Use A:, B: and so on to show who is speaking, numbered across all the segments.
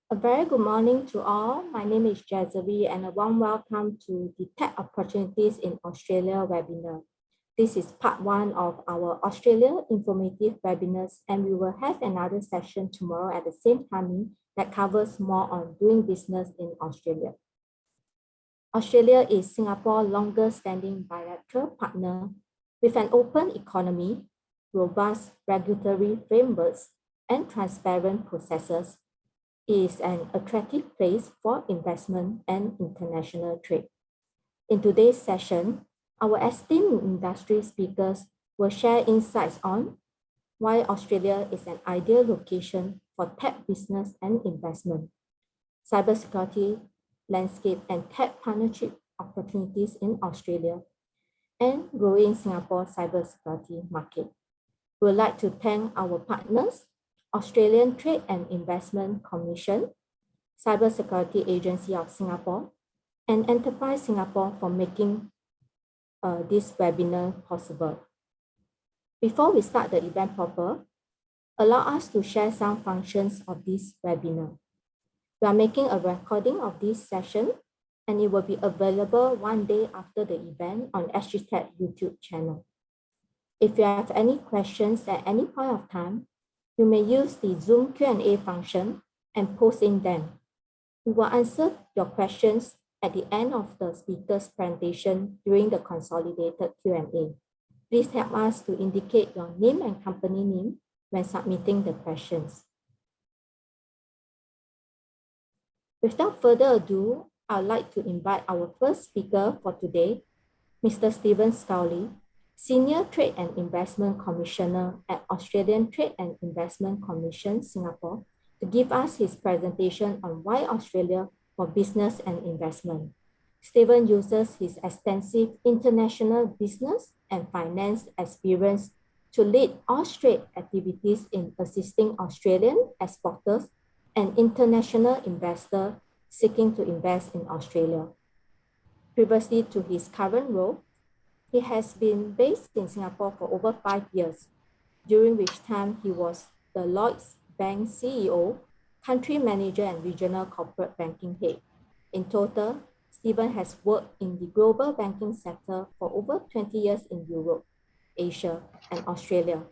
A: A very good morning to all. My name is 𝗖𝗹𝗹𝗶𝗴 and a warm welcome to the Tech Opportunities in Australia webinar. This is part one of our Australia informative webinars, and we will have another session tomorrow at the same timing that covers more on doing business in Australia. Australia is Singapore's longest standing bilateral partner with an open economy, robust regulatory frameworks, and transparent processes. Is an attractive place for investment and international trade. In today's session, our esteemed industry speakers will share insights on why Australia is an ideal location for tech business and investment, cybersecurity landscape and tech partnership opportunities in Australia, and growing Singapore cybersecurity market. We would like to thank our partners, Australian Trade and Investment Commission, Cybersecurity Agency of Singapore, and Enterprise Singapore for making this webinar possible. Before we start the event proper, allow us to share some functions of this webinar. We are making a recording of this session, and it will be available one day after the event on SGTech YouTube channel. If you have any questions at any point of time, you may use the Zoom Q&A function and post in them. We will answer your questions at the end of the speaker's presentation during the consolidated Q&A. Please help us to indicate your name and company name when submitting the questions. Without further ado, I would like to invite our first speaker for today, Mr. Stephen Scowley, Senior Trade and Investment Commissioner at Australian Trade and Investment Commission, Singapore, to give us his presentation on why Australia for business and investment. Stephen uses his extensive international business and finance experience to lead Austrade activities in assisting Australian exporters and international investors seeking to invest in Australia. Previously to his current role, he has been based in Singapore for over 5 years, during which time he was the Lloyds Bank CEO, Country Manager and Regional Corporate Banking Head. In total, Stephen has worked in the global banking sector for over 20 years in Europe, Asia, and Australia,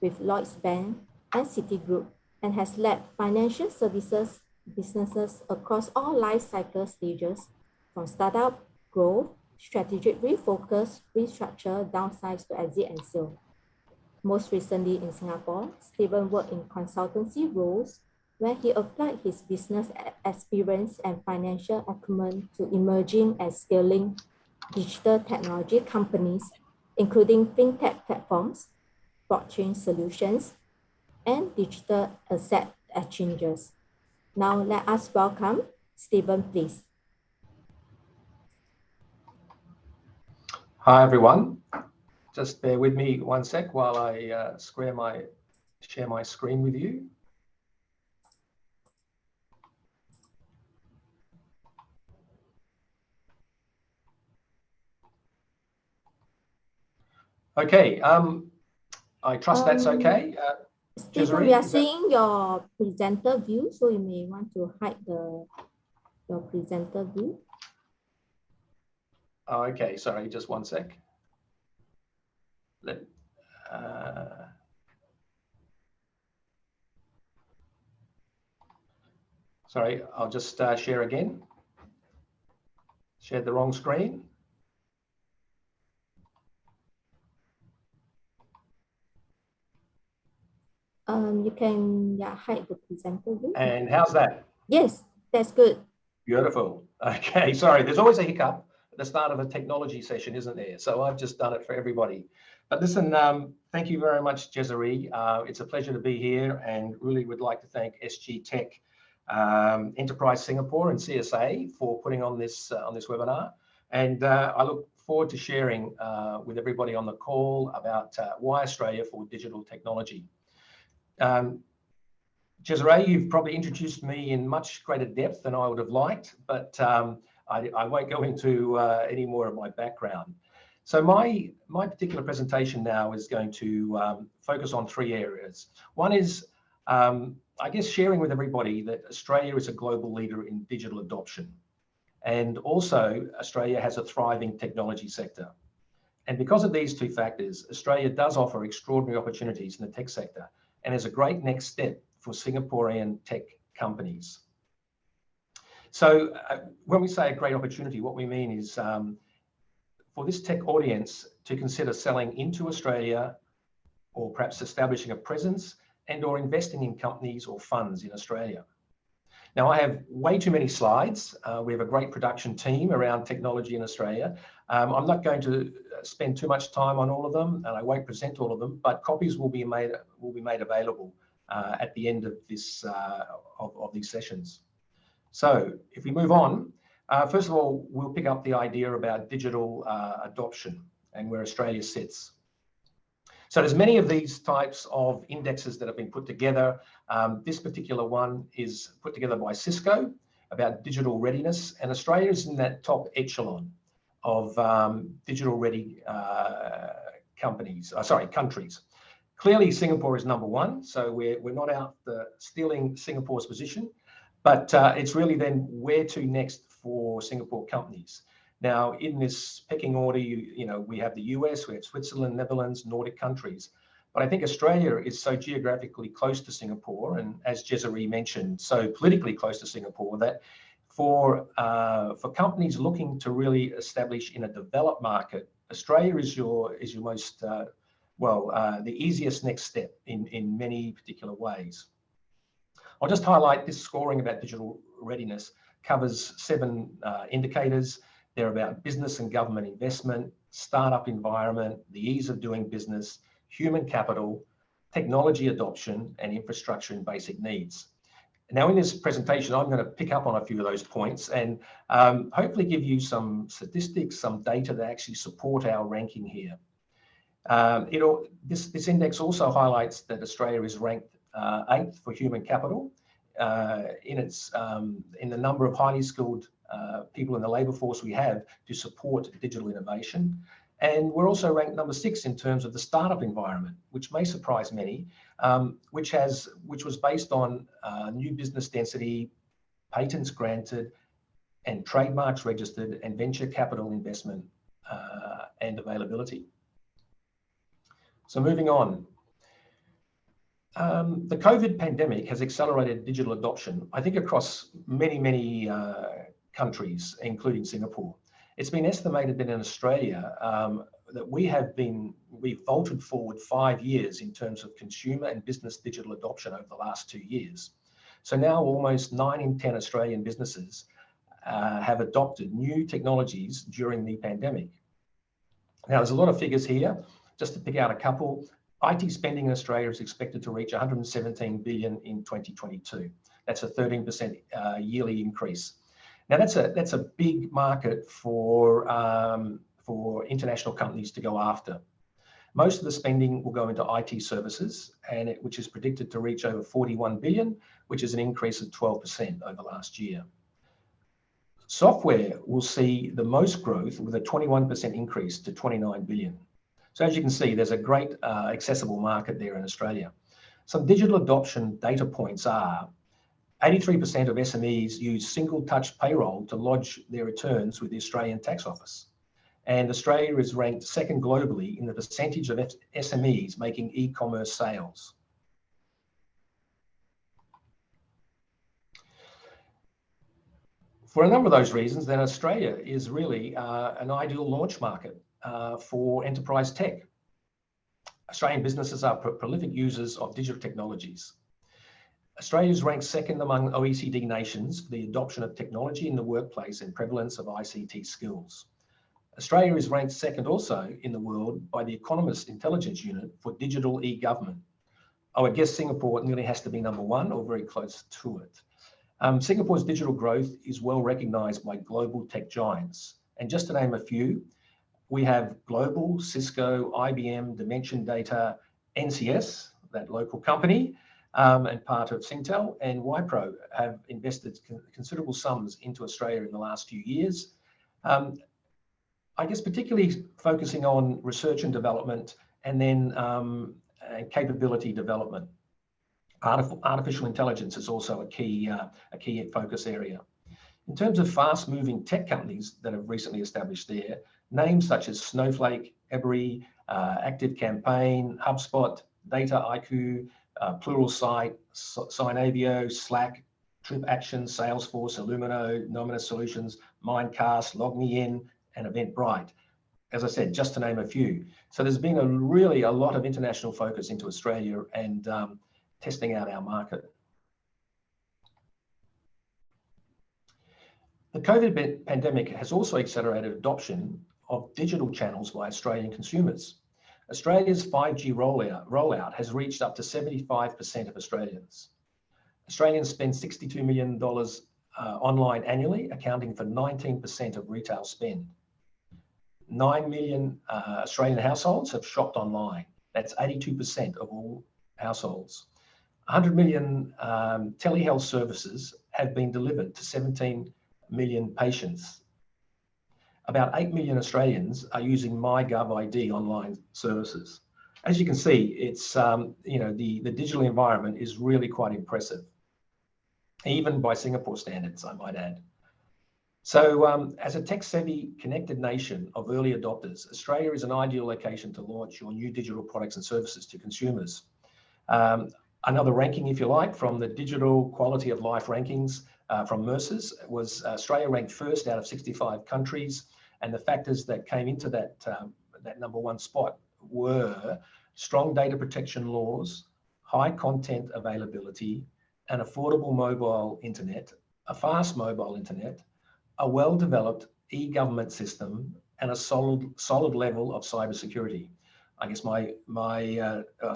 A: with Lloyds Bank and Citigroup, and has led financial services businesses across all life cycle stages, from startup, growth, strategic refocus, restructure, downsize to exit and sale. Most recently in Singapore, Stephen worked in consultancy roles where he applied his business experience and financial acumen to emerging and scaling digital technology companies, including fintech platforms, blockchain solutions, and digital asset exchanges. Now let us welcome Stephen, please.
B: Hi everyone, just bear with me one sec while I share my screen with you. Okay, I trust that's okay.
A: Stephen, we are seeing your presenter view, so you may want to hide your presenter view.
B: Oh, okay, sorry, just one sec. Sorry, I'll just share again. Shared the wrong screen.
A: You can hide the presenter view.
B: And how's that?
A: Yes, that's good.
B: Beautiful. Okay, sorry, there's always a hiccup at the start of a technology session, isn't there? So I've just done it for everybody. But listen, thank you very much, 𝗖𝗹𝗹𝗶. It's a pleasure to be here, and really would like to thank SGTech, Enterprise Singapore and CSA for putting on this webinar. And I look forward to sharing with everybody on the call about why Australia for digital technology. 𝗖𝗹𝗹𝗶, you've probably introduced me in much greater depth than I would have liked, but I won't go into any more of my background. So my particular presentation now is going to focus on 3 areas. One is I guess sharing with everybody that Australia is a global leader in digital adoption. And also Australia has a thriving technology sector. And because of these two factors, Australia does offer extraordinary opportunities in the tech sector and is a great next step for Singaporean tech companies. So when we say a great opportunity, what we mean is for this tech audience to consider selling into Australia or perhaps establishing a presence and or investing in companies or funds in Australia. Now, I have way too many slides. We have a great production team around technology in Australia. I'm not going to spend too much time on all of them, and I won't present all of them, but copies will be made available at the end of this of these sessions. So if we move on, first of all, we'll pick up the idea about digital adoption and where Australia sits. So there's many of these types of indexes that have been put together. This particular one is put together by Cisco about digital readiness, and Australia is in that top echelon of digital ready countries. Clearly, Singapore is number one, so we're not out stealing Singapore's position, but it's really then where to next for Singapore companies. Now, in this pecking order, we have the US, we have Switzerland, Netherlands, Nordic countries. But I think Australia is so geographically close to Singapore, and as 𝗖𝗍𝗍 mentioned, so politically close to Singapore, that for companies looking to really establish in a developed market, Australia is your most, the easiest next step in many particular ways. I'll just highlight this scoring about digital readiness covers 7 indicators. They're about business and government investment, startup environment, the ease of doing business, human capital, technology adoption, and infrastructure and basic needs. Now, in this presentation, I'm going to pick up on a few of those points and hopefully give you some statistics, some data that actually support our ranking here. This index also highlights that Australia is ranked 8th for human capital in the number of highly skilled people in the labour force we have to support digital innovation. And we're also ranked number 6 in terms of the startup environment, which may surprise many, which was based on new business density, patents granted, and trademarks registered, and venture capital investment and availability. So moving on. The COVID pandemic has accelerated digital adoption, I think, across many countries, including Singapore. It's been estimated that in Australia that we've vaulted forward 5 years in terms of consumer and business digital adoption over the last 2 years. So now almost 9 in 10 Australian businesses have adopted new technologies during the pandemic. Now, there's a lot of figures here. Just to pick out a couple, IT spending in Australia is expected to reach 117 billion in 2022. That's a 13% yearly increase. Now, that's a big market for international companies to go after. Most of the spending will go into IT services, which is predicted to reach over 41 billion, which is an increase of 12% over last year. Software will see the most growth with a 21% increase to 29 billion. So as you can see, there's a great accessible market there in Australia. Some digital adoption data points are 83% of SMEs use single touch payroll to lodge their returns with the Australian Tax Office. And Australia is ranked 2nd globally in the percentage of SMEs making e-commerce sales. For a number of those reasons, then Australia is really an ideal launch market for enterprise tech. Australian businesses are prolific users of digital technologies. Australia is ranked 2nd among OECD nations for the adoption of technology in the workplace and prevalence of ICT skills. Australia is ranked 2nd also in the world by the Economist Intelligence Unit for digital e-government. I would guess Singapore nearly has to be number 1 or very close to it. Singapore's digital growth is well recognised by global tech giants. And just to name a few, we have Global, Cisco, IBM, Dimension Data, NCS, that local company, and part of Singtel, and Wipro have invested considerable sums into Australia in the last few years. I guess particularly focusing on research and development and then capability development. Artificial intelligence is also a key focus area. In terms of fast-moving tech companies that have recently established there, names such as Snowflake, 𝗂𝗶𝘃𝗃, ActiveCampaign, HubSpot, 𝗖𝗃𝗃𝗃𝗀, Pluralsight, 𝗖𝗹𝗹𝗶𝗃𝗃, Slack, TripActions, Salesforce, Illumino, Nominus Solutions, Mindcast, LogMeIn, and Eventbrite. As I said, just to name a few. So there's been really a lot of international focus into Australia and testing out our market. The COVID pandemic has also accelerated adoption of digital channels by Australian consumers. Australia's 5G rollout has reached up to 75% of Australians. Australians spend $62 million online annually, accounting for 19% of retail spend. 9 million Australian households have shopped online. That's 82% of all households. 100 million telehealth services have been delivered to 17 million patients. About 8 million Australians are using MyGovID online services. As you can see, it's the digital environment is really quite impressive, even by Singapore standards, I might add. So as a tech-savvy, connected nation of early adopters, Australia is an ideal location to launch your new digital products and services to consumers. Another ranking, if you like, from the Digital Quality of Life rankings from Mercer's was Australia ranked first out of 65 countries, and the factors that came into that number one spot were strong data protection laws, high content availability, an affordable mobile internet, a fast mobile internet, a well-developed e-government system, and a solid level of cybersecurity. I guess my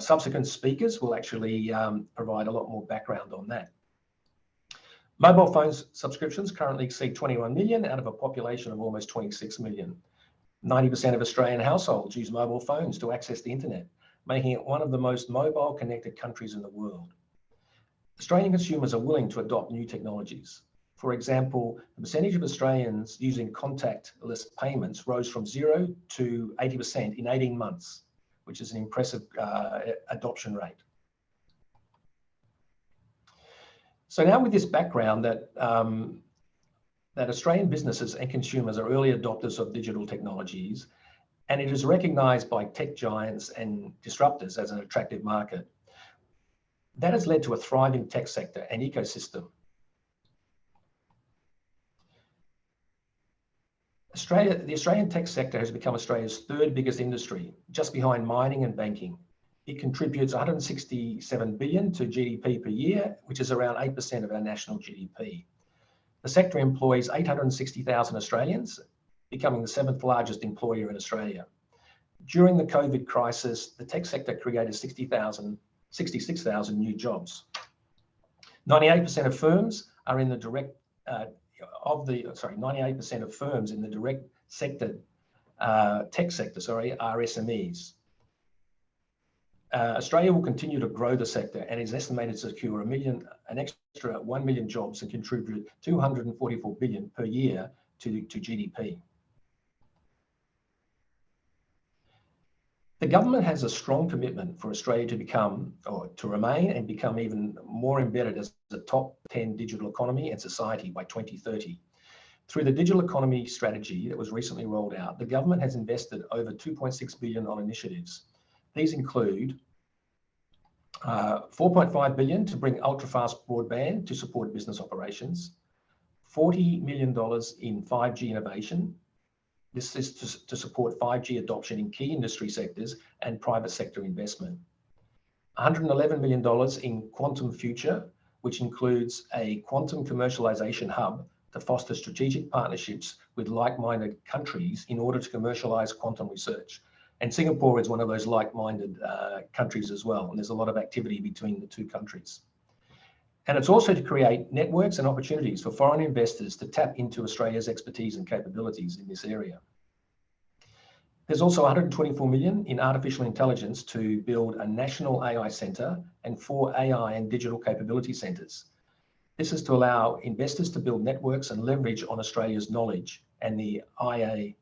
B: subsequent speakers will actually provide a lot more background on that. Mobile phone subscriptions currently exceed 21 million out of a population of almost 26 million. 90% of Australian households use mobile phones to access the internet, making it one of the most mobile connected countries in the world. Australian consumers are willing to adopt new technologies. For example, the percentage of Australians using contactless payments rose from 0 to 80% in 18 months, which is an impressive adoption rate. So now with this background that Australian businesses and consumers are early adopters of digital technologies, and it is recognized by tech giants and disruptors as an attractive market, that has led to a thriving tech sector and ecosystem. The Australian tech sector has become Australia's third biggest industry, just behind mining and banking. It contributes 167 billion to GDP per year, which is around 8% of our national GDP. The sector employs 860,000 Australians, becoming the 7th largest employer in Australia. During the COVID crisis, the tech sector created 66,000 new jobs. 98% of firms are in the direct 98% of firms in the direct sector, tech sector, are SMEs. Australia will continue to grow the sector and is estimated to secure an extra 1 million jobs and contribute 244 billion per year to GDP. The government has a strong commitment for Australia to become, or to remain and become even more embedded as a top 10 digital economy and society by 2030. Through the digital economy strategy that was recently rolled out, the government has invested over 2.6 billion on initiatives. These include 4.5 billion to bring ultra-fast broadband to support business operations, $40 million in 5G innovation. This is to support 5G adoption in key industry sectors and private sector investment. $111 million in quantum future, which includes a quantum commercialization hub to foster strategic partnerships with like-minded countries in order to commercialize quantum research. And Singapore is one of those like-minded countries as well, and there's a lot of activity between the two countries. And it's also to create networks and opportunities for foreign investors to tap into Australia's expertise and capabilities in this area. There's also 124 million in artificial intelligence to build a national AI centre and 4 AI and digital capability centres. This is to allow investors to build networks and leverage on Australia's knowledge and the AI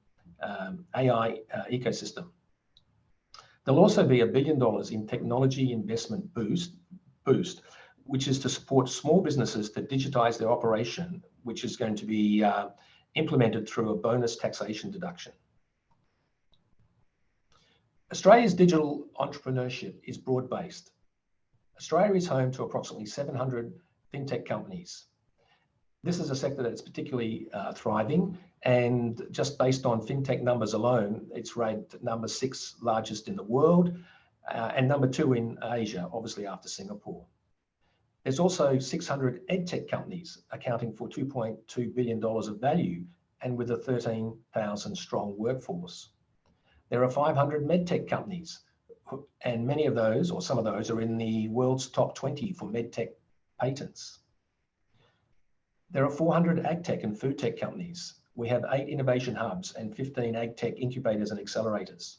B: ecosystem. There'll also be $1 billion in technology investment boost boost, which is to support small businesses to digitize their operation, which is going to be implemented through a bonus taxation deduction. Australia's digital entrepreneurship is broad-based. Australia is home to approximately 700 fintech companies. This is a sector that's particularly thriving, and just based on fintech numbers alone, it's ranked number 6 largest in the world and number 2 in Asia, obviously after Singapore. There's also 600 edtech companies accounting for $2.2 billion of value and with a 13,000 strong workforce. There are 500 medtech companies, and many of those, or some of those, are in the world's top 20 for medtech patents. There are 400 agtech and food tech companies. We have 8 innovation hubs and 15 agtech incubators and accelerators.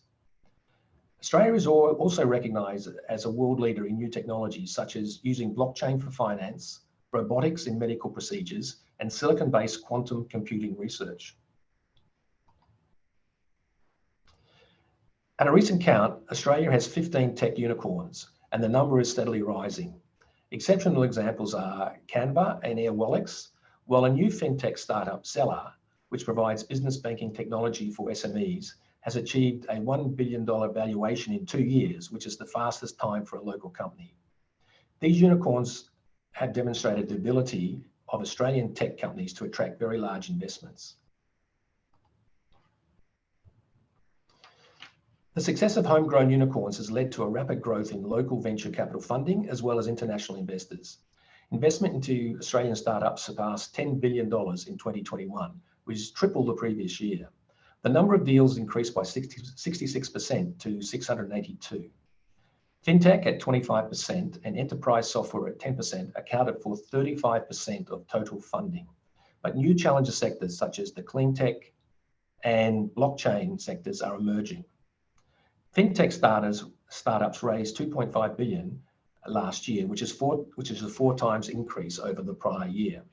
B: Australia is also recognised as a world leader in new technologies, such as using blockchain for finance, robotics in medical procedures, and silicon-based quantum computing research. At a recent count, Australia has 15 tech unicorns, and the number is steadily rising. Exceptional examples are Canva and 𝗖𝗹𝗹𝗶𝗀𝗀, while a new fintech startup, 𝗖𝗹𝗹𝗶𝗀𝘀, which provides business banking technology for SMEs, has achieved a $1 billion valuation in 2 years, which is the fastest time for a local company. These unicorns have demonstrated the ability of Australian tech companies to attract very large investments. The success of homegrown unicorns has led to a rapid growth in local venture capital funding, as well as international investors. Investment into Australian startups surpassed $10 billion in 2021, which is triple the previous year. The number of deals increased by 66% to 682. Fintech at 25% and enterprise software at 10% accounted for 35% of total funding. But new challenger sectors such as the clean tech and blockchain sectors are emerging. Fintech startups raised $2.5 billion last year, which is a 4 times increase over the prior year.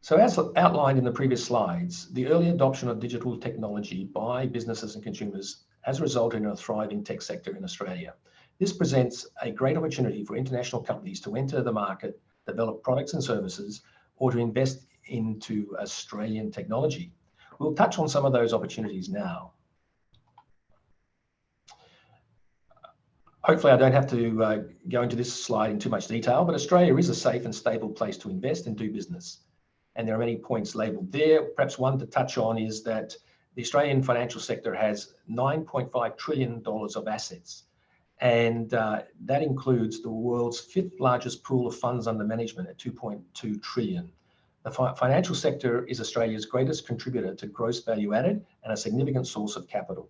B: So as outlined in the previous slides, the early adoption of digital technology by businesses and consumers has resulted in a thriving tech sector in Australia. This presents a great opportunity for international companies to enter the market, develop products and services, or to invest into Australian technology. We'll touch on some of those opportunities now. Hopefully I don't have to go into this slide in too much detail, but Australia is a safe and stable place to invest and do business. And there are many points labelled there. Perhaps one to touch on is that the Australian financial sector has $9.5 trillion of assets. And that includes the world's 5th largest pool of funds under management at $2.2 trillion. The financial sector is Australia's greatest contributor to gross value added and a significant source of capital.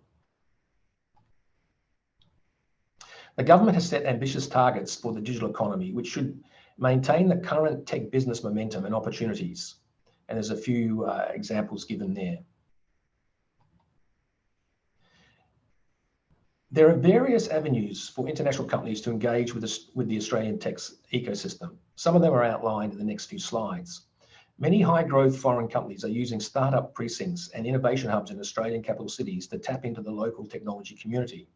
B: The government has set ambitious targets for the digital economy, which should maintain the current tech business momentum and opportunities. And there's a few examples given there. There are various avenues for international companies to engage with the Australian tech ecosystem. Some of them are outlined in the next few slides. Many high-growth foreign companies are using startup precincts and innovation hubs in Australian capital cities to tap into the local technology community.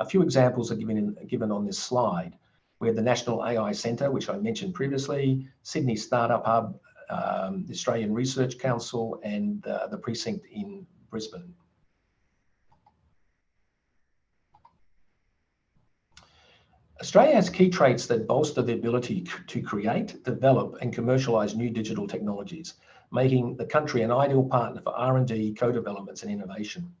B: A few examples are given on this slide. We have the National AI Centre, which I mentioned previously, Sydney Startup Hub, the Australian Research Council, and the precinct in Brisbane. Australia has key traits that bolster the ability to create, develop, and commercialise new digital technologies, making the country an ideal partner for R&D, co-developments, and innovation.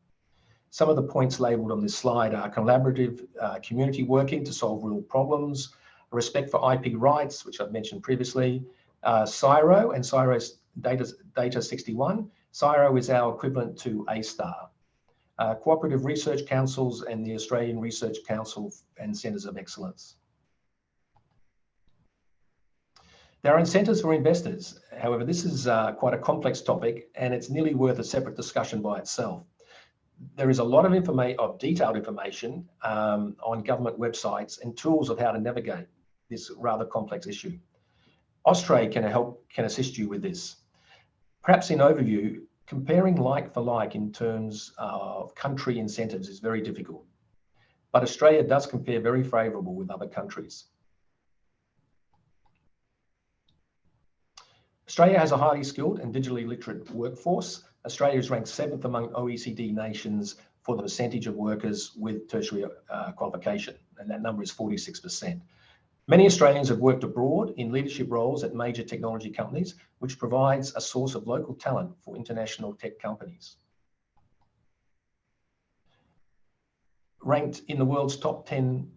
B: Some of the points labelled on this slide are collaborative community working to solve real problems, respect for IP rights, which I've mentioned previously, 𝗖𝗹𝗹𝗶𝗀 and 𝗖𝗹𝗹𝗶 Data 61. 𝗖𝗹𝗹 is our equivalent to A*STAR. Cooperative research councils and the Australian Research Council and Centres of Excellence. There are incentives for investors. However, this is quite a complex topic and it's nearly worth a separate discussion by itself. There is a lot of detailed information on government websites and tools of how to navigate this rather complex issue. Austrade can assist you with this. Perhaps in overview, Comparing like for like in terms of country incentives is very difficult, but Australia does compare very favourable with other countries. Australia has a highly skilled and digitally literate workforce. Australia is ranked 7th among OECD nations for the percentage of workers with tertiary qualification, and that number is 46%. Many Australians have worked abroad in leadership roles at major technology companies, which provides a source of local talent for international tech companies. Ranked in the world's top 10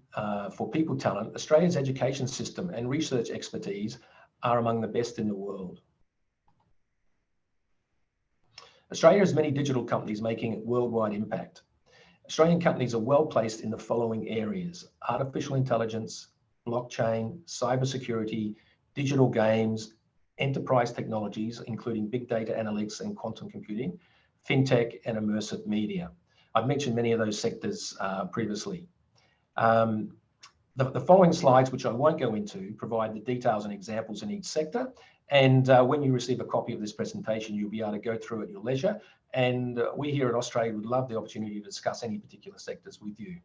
B: for people talent, Australia's education system and research expertise are among the best in the world. Australia has many digital companies making a worldwide impact. Australian companies are well placed in the following areas: artificial intelligence, blockchain, cybersecurity, digital games, enterprise technologies, including big data analytics and quantum computing, fintech, and immersive media. I've mentioned many of those sectors previously. The following slides, which I won't go into, provide the details and examples in each sector. And when you receive a copy of this presentation, you'll be able to go through at your leisure. And we here at Australia would love the opportunity to discuss any particular sectors with you.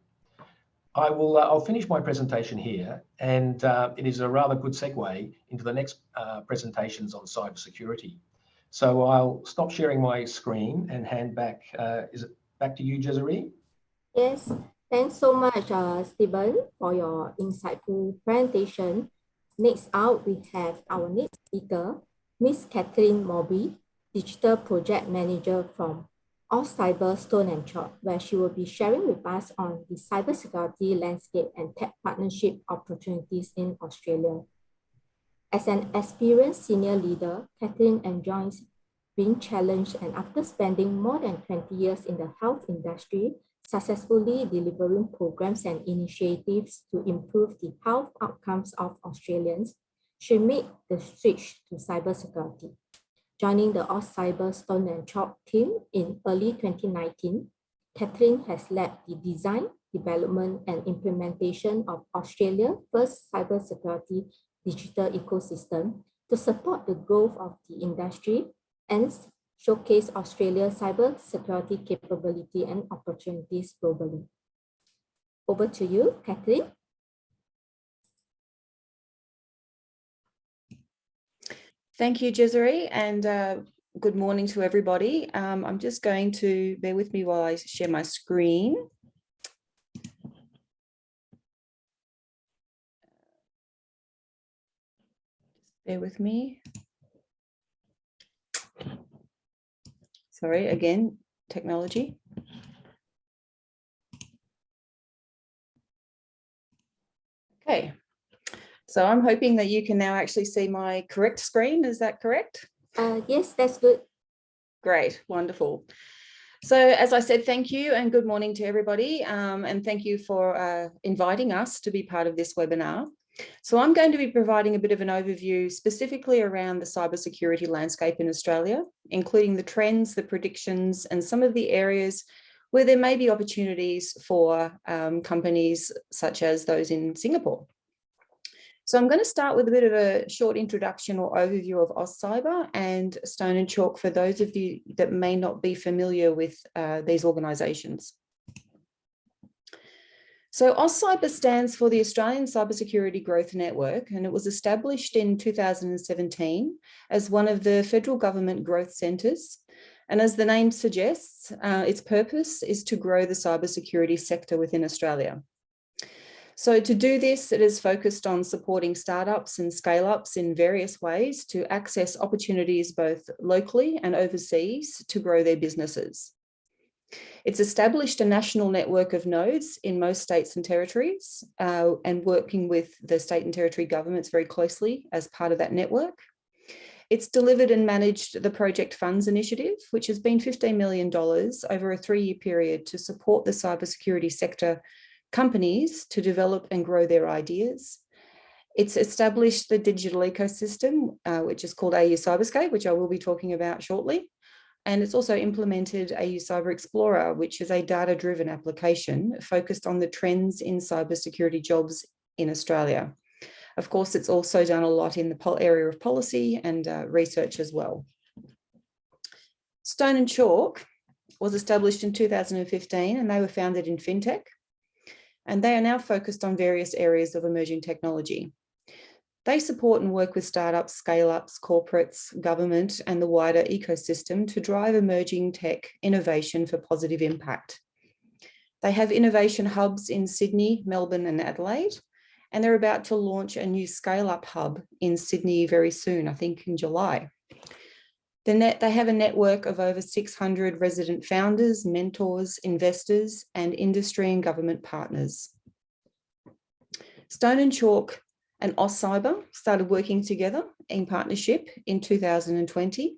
B: I'll finish my presentation here, and it is a rather good segue into the next presentations on cybersecurity. So I'll stop sharing my screen and hand back. Is it back to you, 𝗖𝗍𝗍?
A: Yes, thanks so much, Stephen, for your insightful presentation. Next out, we have our next speaker, Ms. 𝗖𝗃𝗵𝗶𝗶𝘀, Digital Project Manager from 𝗖𝗫𝗵𝗀𝗀𝗀𝗀, where she will be sharing with us on the cybersecurity landscape and tech partnership opportunities in Australia. As an experienced senior leader, 𝗖𝗃𝗵𝗶𝗀𝗀 enjoys being challenged, and after spending more than 20 years in the health industry, successfully delivering programs and initiatives to improve the health outcomes of Australians, she made the switch to cybersecurity. Joining the 𝗖𝗹𝗹𝗶𝗀𝗀𝗀 team in early 2019, 𝗖𝗃 has led the design, development, and implementation of Australia's first cybersecurity digital ecosystem to support the growth of the industry and showcase Australia's cybersecurity capability and opportunities globally. Over to you, 𝗖𝗃.
C: Thank you, 𝗖𝗍𝗍, and good morning to everybody. I'm just going to bear with me while I share my screen. Just bear with me. Sorry, again, technology. Okay. So I'm hoping that you can now actually see my correct screen. Is that correct?
A: Yes, that's good.
C: Great, wonderful. So as I said, thank you and good morning to everybody. And thank you for inviting us to be part of this webinar. So I'm going to be providing a bit of an overview specifically around the cybersecurity landscape in Australia, including the trends, the predictions, and some of the areas where there may be opportunities for companies such as those in Singapore. So I'm going to start with a bit of a short introduction or overview of 𝗖𝗹𝗹𝗶 and Stone and Chalk for those of you that may not be familiar with these organisations. So 𝗖𝗹𝗹𝗶 stands for the Australian Cybersecurity Growth Network, and it was established in 2017 as one of the federal government growth centres. And as the name suggests, its purpose is to grow the cybersecurity sector within Australia. So to do this, it is focused on supporting startups and scale-ups in various ways to access opportunities both locally and overseas to grow their businesses. It's established a national network of nodes in most states and territories and working with the state and territory governments very closely as part of that network. It's delivered and managed the Project Funds Initiative, which has been $15 million over a 3-year period to support the cybersecurity sector companies to develop and grow their ideas. It's established the digital ecosystem, which is called 𝗖𝗍𝗶𝗀𝗀𝗀𝗀, which I will be talking about shortly. And it's also implemented 𝗖𝗍𝗶𝗀𝗀𝗀𝗀𝗀, which is a data-driven application focused on the trends in cybersecurity jobs in Australia. Of course, it's also done a lot in the area of policy and research as well. Stone and Chalk was established in 2015 and they were founded in fintech. And they are now focused on various areas of emerging technology. They support and work with startups, scale-ups, corporates, government, and the wider ecosystem to drive emerging tech innovation for positive impact. They have innovation hubs in Sydney, Melbourne, and Adelaide, and they're about to launch a new scale-up hub in Sydney very soon, I think in July. They have a network of over 600 resident founders, mentors, investors, and industry and government partners. Stone and Chalk and 𝗖𝗹𝗹𝗶 started working together in partnership in 2020.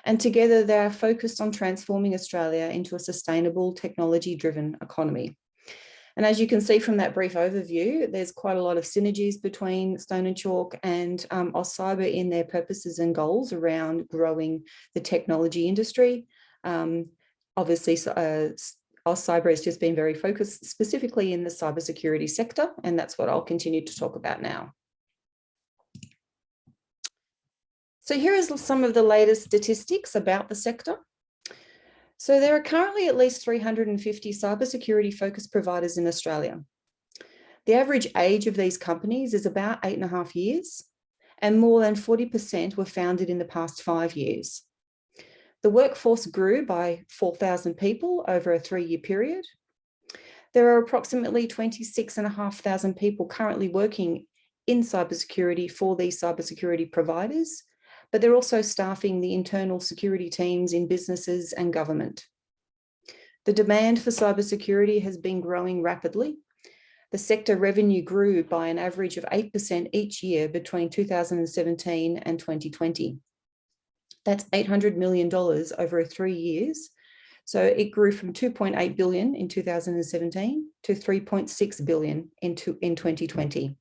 C: And together they are focused on transforming Australia into a sustainable, technology-driven economy. And as you can see from that brief overview, there's quite a lot of synergies between Stone and Chalk and 𝗖𝗹𝗹𝗶 in their purposes and goals around growing the technology industry. Obviously, 𝗖𝗹𝗹𝗶 has just been very focused specifically in the cybersecurity sector, and that's what I'll continue to talk about now. So here is some of the latest statistics about the sector. So there are currently at least 350 cybersecurity focused providers in Australia. The average age of these companies is about 8.5 years, and more than 40% were founded in the past 5 years. The workforce grew by 4,000 people over a 3-year period. There are approximately 26,500 people currently working in cybersecurity for these cybersecurity providers, but they're also staffing the internal security teams in businesses and government. The demand for cybersecurity has been growing rapidly. The sector revenue grew by an average of 8% each year between 2017 and 2020. That's $800 million over 3 years. So it grew from 2.8 billion in 2017 to 3.6 billion in 2020.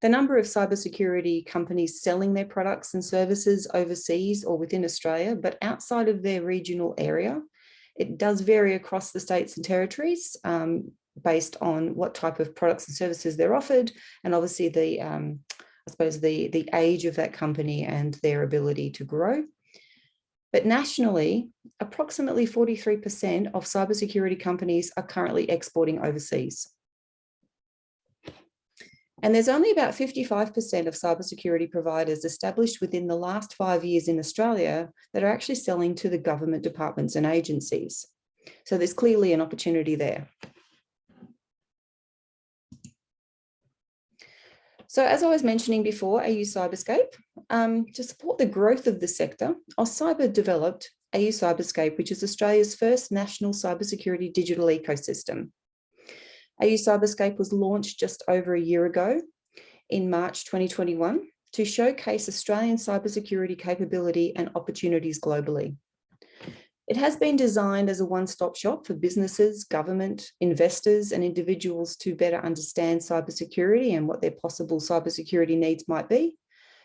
C: The number of cybersecurity companies selling their products and services overseas or within Australia, but outside of their regional area, it does vary across the states and territories based on what type of products and services they're offered, and obviously the, I suppose the age of that company and their ability to grow. But nationally, approximately 43% of cybersecurity companies are currently exporting overseas. And there's only about 55% of cybersecurity providers established within the last 5 years in Australia that are actually selling to the government departments and agencies. So there's clearly an opportunity there. So as I was mentioning before, 𝗖𝗹𝗹𝗶, to support the growth of the sector, 𝗖𝗹𝗹𝗶 developed 𝗖𝗹𝗹𝗶, which is Australia's first national cybersecurity digital ecosystem. 𝗖𝗹𝗹𝗶 was launched just over a year ago in March 2021 to showcase Australian cybersecurity capability and opportunities globally. It has been designed as a one-stop shop for businesses, government, investors, and individuals to better understand cybersecurity and what their possible cybersecurity needs might be,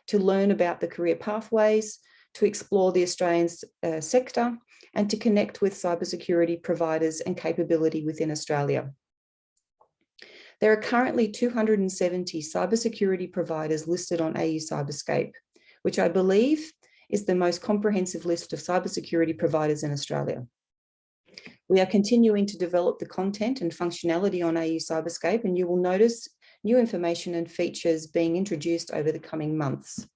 C: to learn about the career pathways, to explore the Australian sector, and to connect with cybersecurity providers and capability within Australia. There are currently 270 cybersecurity providers listed on 𝗖𝗹𝗹𝗶, which I believe is the most comprehensive list of cybersecurity providers in Australia. We are continuing to develop the content and functionality on 𝗖𝗹𝗹𝗶, and you will notice new information and features being introduced over the coming months.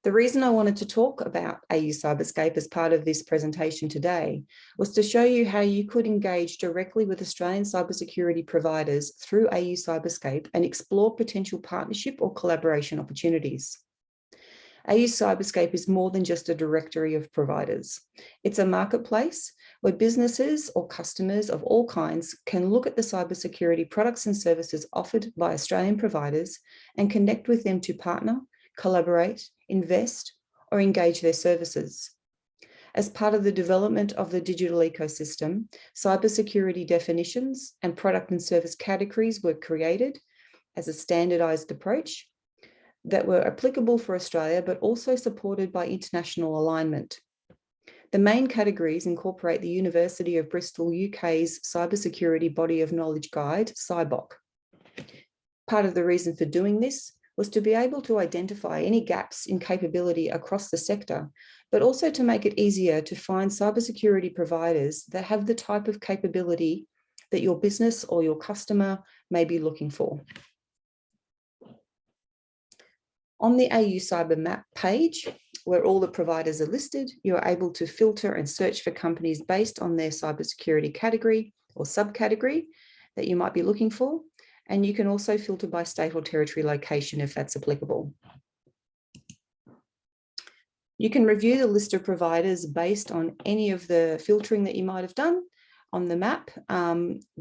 C: The reason I wanted to talk about 𝗖𝗹𝗹𝗶 as part of this presentation today was to show you how you could engage directly with Australian cybersecurity providers through 𝗖𝗹𝗹𝗶 and explore potential partnership or collaboration opportunities. 𝗖𝗹𝗹𝗶 is more than just a directory of providers. It's a marketplace where businesses or customers of all kinds can look at the cybersecurity products and services offered by Australian providers and connect with them to partner, collaborate, invest, or engage their services. As part of the development of the digital ecosystem, cybersecurity definitions and product and service categories were created as a standardized approach that were applicable for Australia, but also supported by international alignment. The main categories incorporate the University of Bristol UK's Cybersecurity Body of Knowledge Guide, CyBOK. Part of the reason for doing this was to be able to identify any gaps in capability across the sector, but also to make it easier to find cybersecurity providers that have the type of capability that your business or your customer may be looking for. On the 𝗖𝗍cyber map page, where all the providers are listed, you are able to filter and search for companies based on their cybersecurity category or subcategory that you might be looking for. And you can also filter by state or territory location if that's applicable. You can review the list of providers based on any of the filtering that you might have done on the map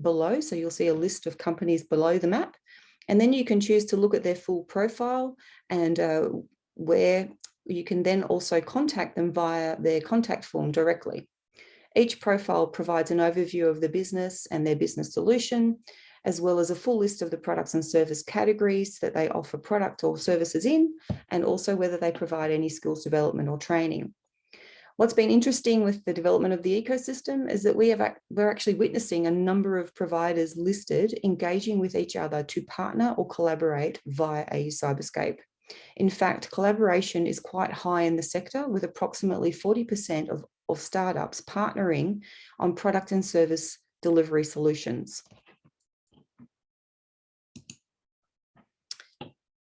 C: below. So you'll see a list of companies below the map. And then you can choose to look at their full profile and where you can then also contact them via their contact form directly. Each profile provides an overview of the business and their business solution, as well as a full list of the products and service categories that they offer product or services in, and also whether they provide any skills development or training. What's been interesting with the development of the ecosystem is that we're actually witnessing a number of providers listed engaging with each other to partner or collaborate via 𝗖𝗍𝗶𝗀𝗀𝗀𝗀𝗧𝗏. In fact, collaboration is quite high in the sector, with approximately 40% of startups partnering on product and service delivery solutions.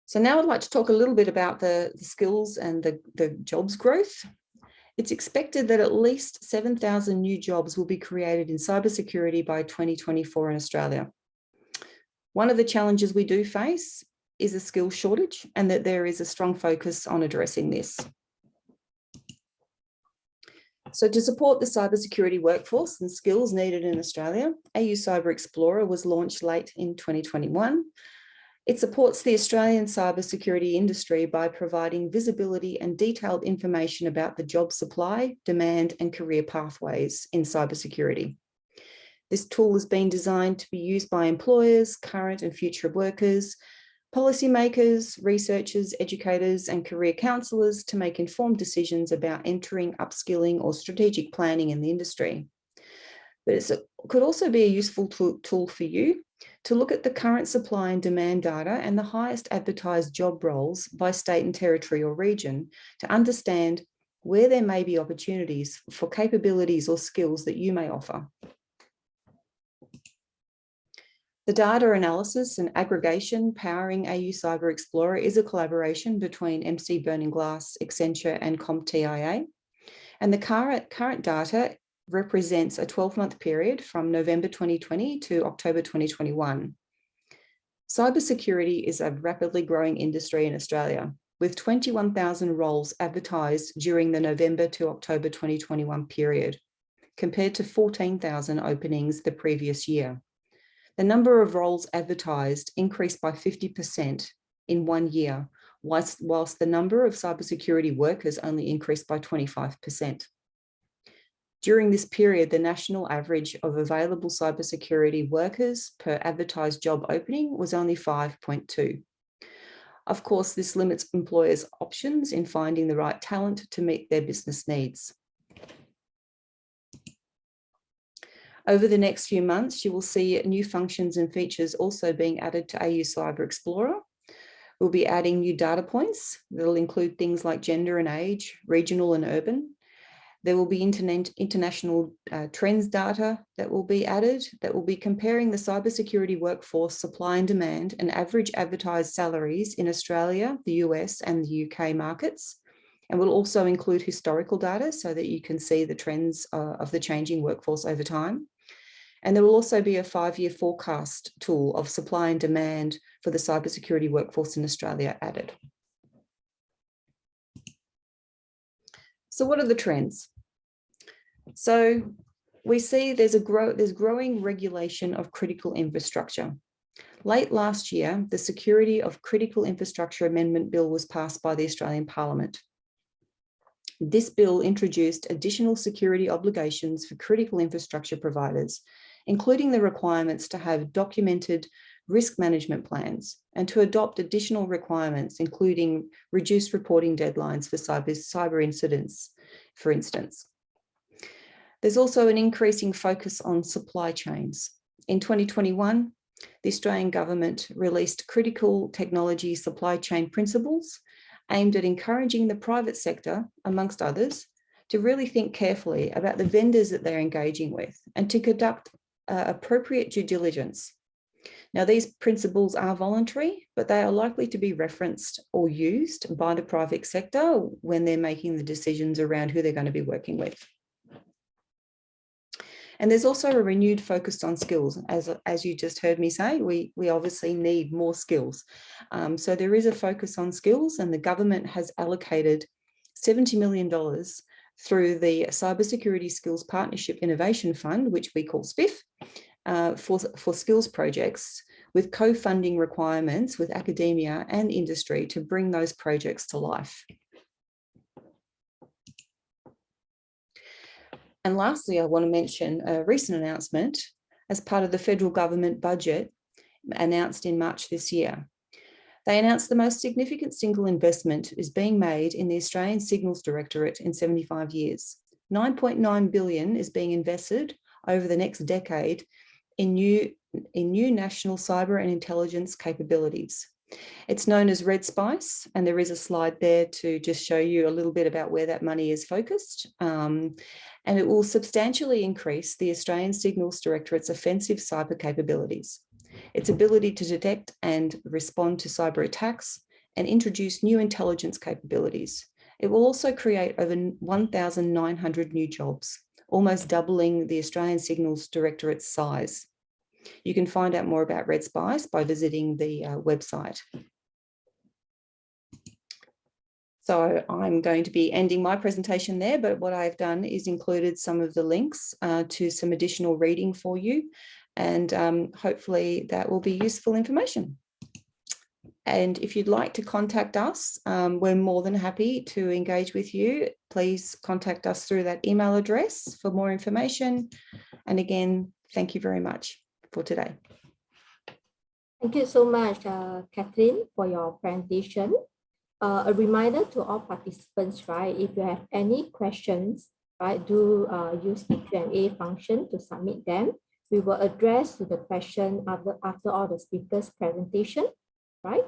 C: So now I'd like to talk a little bit about the skills and the jobs growth. It's expected that at least 7,000 new jobs will be created in cybersecurity by 2024 in Australia. One of the challenges we do face is a skills shortage, and that there is a strong focus on addressing this. So to support the cybersecurity workforce and skills needed in Australia, 𝗖𝗍𝗹𝗶𝗀𝗀𝗀𝗀 was launched late in 2021. It supports the Australian cybersecurity industry by providing visibility and detailed information about the job supply, demand, and career pathways in cybersecurity. This tool has been designed to be used by employers, current and future workers, policymakers, researchers, educators, and career counsellors to make informed decisions about entering, upskilling, or strategic planning in the industry. But it could also be a useful tool for you to look at the current supply and demand data and the highest advertised job roles by state and territory or region to understand where there may be opportunities for capabilities or skills that you may offer. The data analysis and aggregation powering 𝗖𝗍𝗹𝗶𝗀𝗀𝗀𝗀𝗀 is a collaboration between MC Burning Glass, Accenture, and CompTIA. And the current data represents a 12-month period from November 2020 to October 2021. Cybersecurity is a rapidly growing industry in Australia, with 21,000 roles advertised during the November to October 2021 period, compared to 14,000 openings the previous year. The number of roles advertised increased by 50% in 1 year, whilst the number of cybersecurity workers only increased by 25%. During this period, the national average of available cybersecurity workers per advertised job opening was only 5.2. Of course, this limits employers' options in finding the right talent to meet their business needs. Over the next few months, you will see new functions and features also being added to 𝗖𝗍𝗹𝗶𝗀𝗀𝗀𝗀𝗀. We'll be adding new data points that will include things like gender and age, regional and urban. There will be international trends data that will be added that will be comparing the cybersecurity workforce supply and demand and average advertised salaries in Australia, the US, and the UK markets. And will also include historical data so that you can see the trends of the changing workforce over time. And there will also be a 5-year forecast tool of supply and demand for the cybersecurity workforce in Australia added. So what are the trends? So we see there's growing regulation of critical infrastructure. Late last year, the Security of Critical Infrastructure Amendment Bill was passed by the Australian Parliament. This bill introduced additional security obligations for critical infrastructure providers, including the requirements to have documented risk management plans and to adopt additional requirements, including reduced reporting deadlines for cyber incidents, for instance. There's also an increasing focus on supply chains. In 2021, the Australian government released critical technology supply chain principles aimed at encouraging the private sector, amongst others, to really think carefully about the vendors that they're engaging with and to conduct appropriate due diligence. Now, these principles are voluntary, but they are likely to be referenced or used by the private sector when they're making the decisions around who they're going to be working with. And there's also a renewed focus on skills. As you just heard me say, we obviously need more skills. So there is a focus on skills, and the government has allocated $70 million through the Cybersecurity Skills Partnership Innovation Fund, which we call SPIF, for skills projects with co-funding requirements with academia and industry to bring those projects to life. And lastly, I want to mention a recent announcement as part of the federal government budget announced in March this year. They announced the most significant single investment is being made in the Australian Signals Directorate in 75 years. $9.9 billion is being invested over the next decade in new national cyber and intelligence capabilities. It's known as 𝗖𝗹𝗹𝗶𝗴𝘀, and there is a slide there to just show you a little bit about where that money is focused. And it will substantially increase the Australian Signals Directorate's offensive cyber capabilities, its ability to detect and respond to cyber attacks and introduce new intelligence capabilities. It will also create over 1,900 new jobs, almost doubling the Australian Signals Directorate's size. You can find out more about 𝗖𝗹𝗹𝗶𝗴 by visiting the website. So I'm going to be ending my presentation there, but what I've done is included some of the links to some additional reading for you, and hopefully that will be useful information. And if you'd like to contact us, we're more than happy to engage with you. Please contact us through that email address for more information. And again, thank you very much for today.
A: Thank you so much, Catherine, for your presentation. A reminder to all participants, right? If you have any questions, right, do use the Q&A function to submit them. We will address to the question after all the speakers' presentation, right?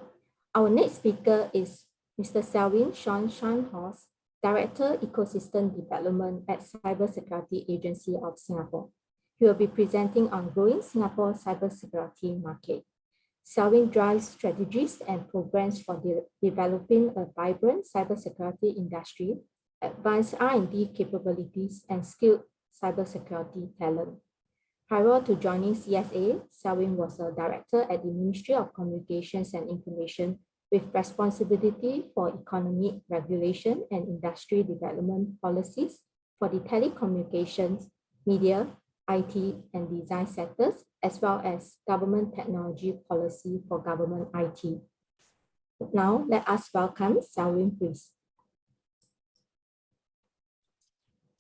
A: Our next speaker is Mr. 𝗖𝗹𝗹𝗶𝗀𝘀, Director, Ecosystem Development at Cybersecurity Agency of Singapore. He will be presenting on growing Singapore cybersecurity market. 𝗖𝗹𝗹𝗶𝗀𝘀 drives strategies and programs for developing a vibrant cybersecurity industry, advanced R&D capabilities, and skilled cybersecurity talent. Prior to joining CSA, 𝗖𝗹𝗹𝗶𝗀𝘀 was a director at the Ministry of Communications and Information with responsibility for economic regulation and industry development policies for the telecommunications, media, IT, and design sectors, as well as government technology policy for government IT. Now, let us welcome 𝗖𝗹𝗹𝗶𝗀𝘀, please.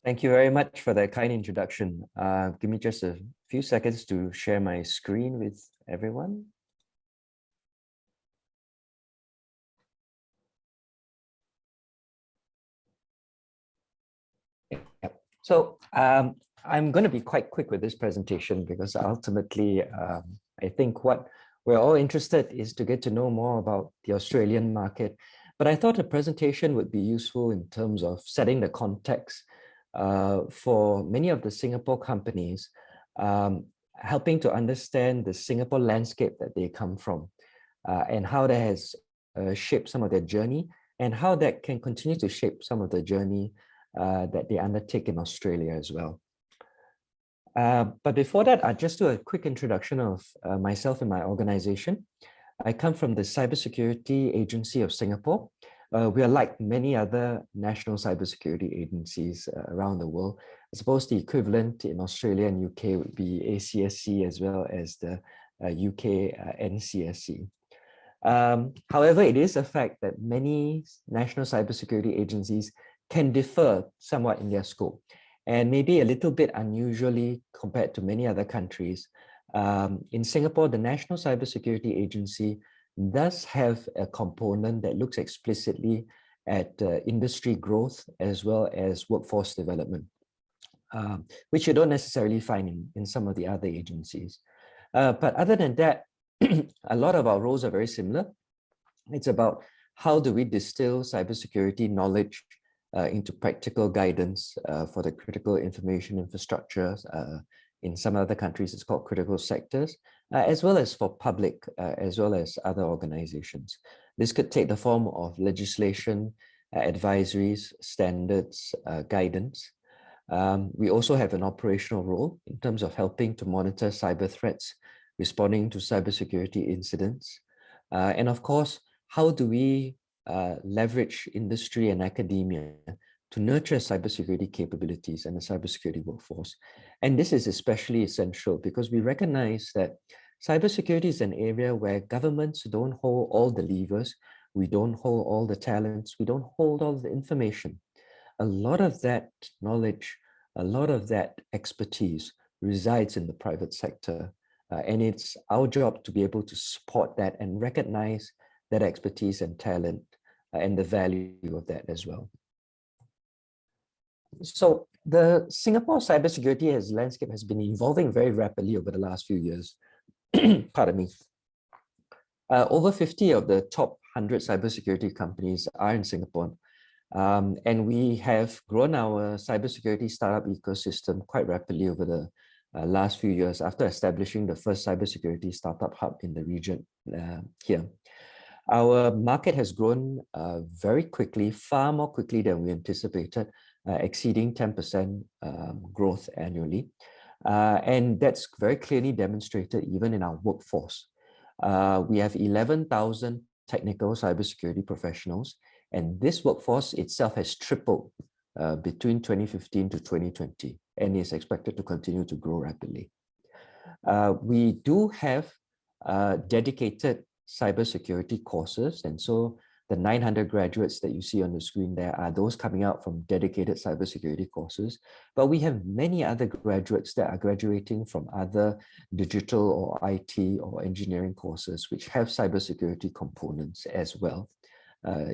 D: Thank you very much for that kind introduction. Give me just a few seconds to share my screen with everyone. Yep. So I'm going to be quite quick with this presentation because ultimately, I think what we're all interested is to get to know more about the Australian market. But I thought a presentation would be useful in terms of setting the context for many of the Singapore companies, helping to understand the Singapore landscape that they come from and how that has shaped some of their journey and how that can continue to shape some of the journey that they undertake in Australia as well. But before that, I'll just do a quick introduction of myself and my organization. I come from the Cybersecurity Agency of Singapore. We are like many other national cybersecurity agencies around the world. I suppose the equivalent in Australia and UK would be ACSC as well as the UK NCSC. However, it is a fact that many national cybersecurity agencies can differ somewhat in their scope, and maybe a little bit unusually compared to many other countries. In Singapore, the National Cybersecurity Agency does have a component that looks explicitly at industry growth as well as workforce development, which you don't necessarily find in some of the other agencies. But other than that, a lot of our roles are very similar. It's about how do we distill cybersecurity knowledge into practical guidance for the critical information infrastructure. In some other countries, it's called critical sectors, as well as for public, as well as other organizations. This could take the form of legislation, advisories, standards, guidance. We also have an operational role in terms of helping to monitor cyber threats, responding to cybersecurity incidents. And of course, how do we leverage industry and academia to nurture cybersecurity capabilities and the cybersecurity workforce? And this is especially essential because we recognize that cybersecurity is an area where governments don't hold all the levers, we don't hold all the talents, we don't hold all the information. A lot of that knowledge, a lot of that expertise resides in the private sector. And it's our job to be able to support that and recognize that expertise and talent and the value of that as well. So the Singapore cybersecurity landscape has been evolving very rapidly over the last few years. Pardon me. Over 50 of the top 100 cybersecurity companies are in Singapore. And we have grown our cybersecurity startup ecosystem quite rapidly over the last few years after establishing the first cybersecurity startup hub in the region here. Our market has grown very quickly, far more quickly than we anticipated, exceeding 10% growth annually. And that's very clearly demonstrated even in our workforce. We have 11,000 technical cybersecurity professionals, and this workforce itself has tripled between 2015 to 2020 and is expected to continue to grow rapidly. We do have dedicated cybersecurity courses, and so the 900 graduates that you see on the screen there are those coming out from dedicated cybersecurity courses. But we have many other graduates that are graduating from other digital or IT or engineering courses which have cybersecurity components as well,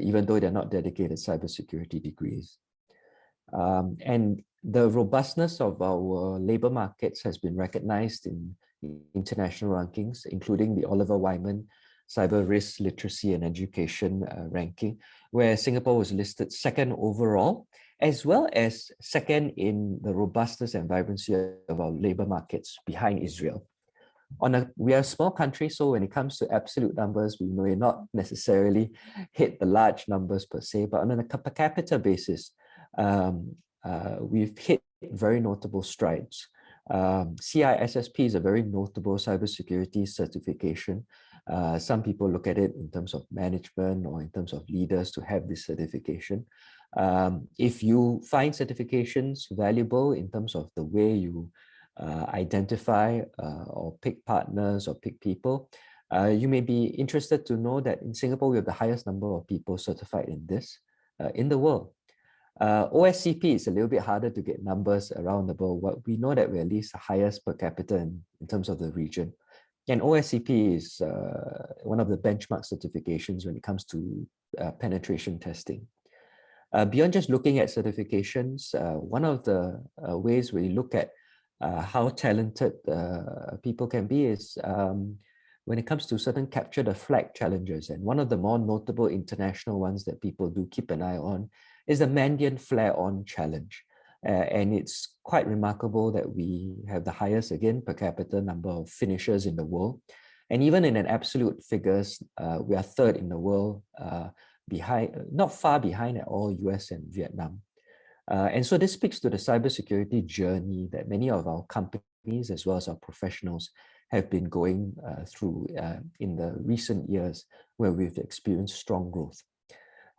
D: even though they're not dedicated cybersecurity degrees. And the robustness of our labor markets has been recognized in international rankings, including the Oliver Wyman Cyber Risk Literacy and Education ranking, where Singapore was listed second overall, as well as second in the robustness and vibrancy of our labor markets behind Israel. We are a small country, so when it comes to absolute numbers, we may not necessarily hit the large numbers per se, but on a per capita basis, we've hit very notable strides. CISSP is a very notable cybersecurity certification. Some people look at it in terms of management or in terms of leaders to have this certification. If you find certifications valuable in terms of the way you identify or pick partners or pick people, you may be interested to know that in Singapore, we have the highest number of people certified in this in the world. OSCP is a little bit harder to get numbers around the world. But we know that we're at least the highest per capita in terms of the region. And OSCP is one of the benchmark certifications when it comes to penetration testing. Beyond just looking at certifications, one of the ways we look at how talented people can be is when it comes to certain capture the flag challenges. And one of the more notable international ones that people do keep an eye on is the Mandiant Flare-On Challenge. And it's quite remarkable that we have the highest, again, per capita number of finishers in the world. And even in an absolute figures, we are third in the world, not far behind at all US and Vietnam. And so this speaks to the cybersecurity journey that many of our companies, as well as our professionals, have been going through in the recent years, where we've experienced strong growth.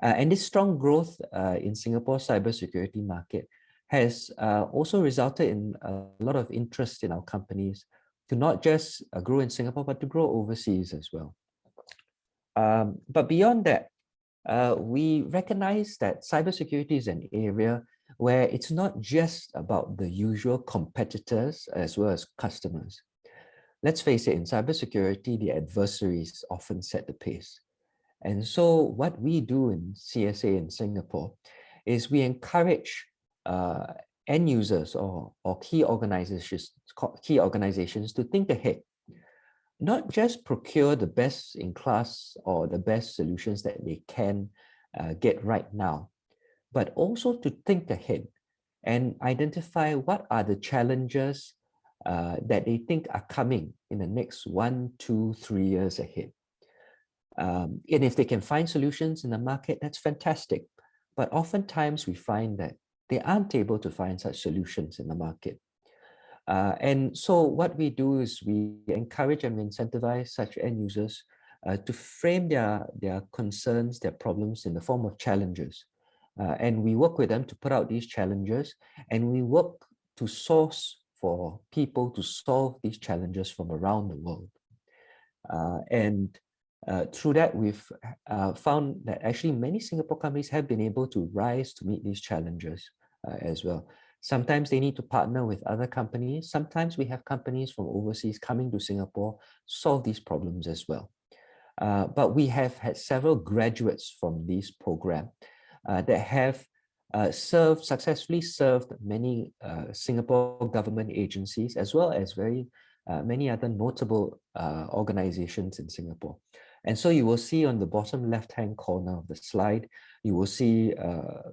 D: And this strong growth in Singapore's cybersecurity market has also resulted in a lot of interest in our companies to not just grow in Singapore, but to grow overseas as well. But beyond that, we recognize that cybersecurity is an area where it's not just about the usual competitors as well as customers. Let's face it, in cybersecurity, the adversaries often set the pace. And so what we do in CSA in Singapore is we encourage end users or key organizations to think ahead. not just procure the best in class or the best solutions that they can get right now, but also to think ahead and identify what are the challenges that they think are coming in the next 1, 2, 3 years ahead. And if they can find solutions in the market, that's fantastic. But oftentimes we find that they aren't able to find such solutions in the market. And so what we do is we encourage and incentivize such end users to frame their concerns, their problems in the form of challenges. And we work with them to put out these challenges, and we work to source for people to solve these challenges from around the world. Through that, we've found that actually many Singapore companies have been able to rise to meet these challenges as well. Sometimes they need to partner with other companies. Sometimes we have companies from overseas coming to Singapore to solve these problems as well. But we have had several graduates from this program that have successfully served many Singapore government agencies, as well as many other notable organizations in Singapore. And so you will see on the bottom left-hand corner of the slide, you will see a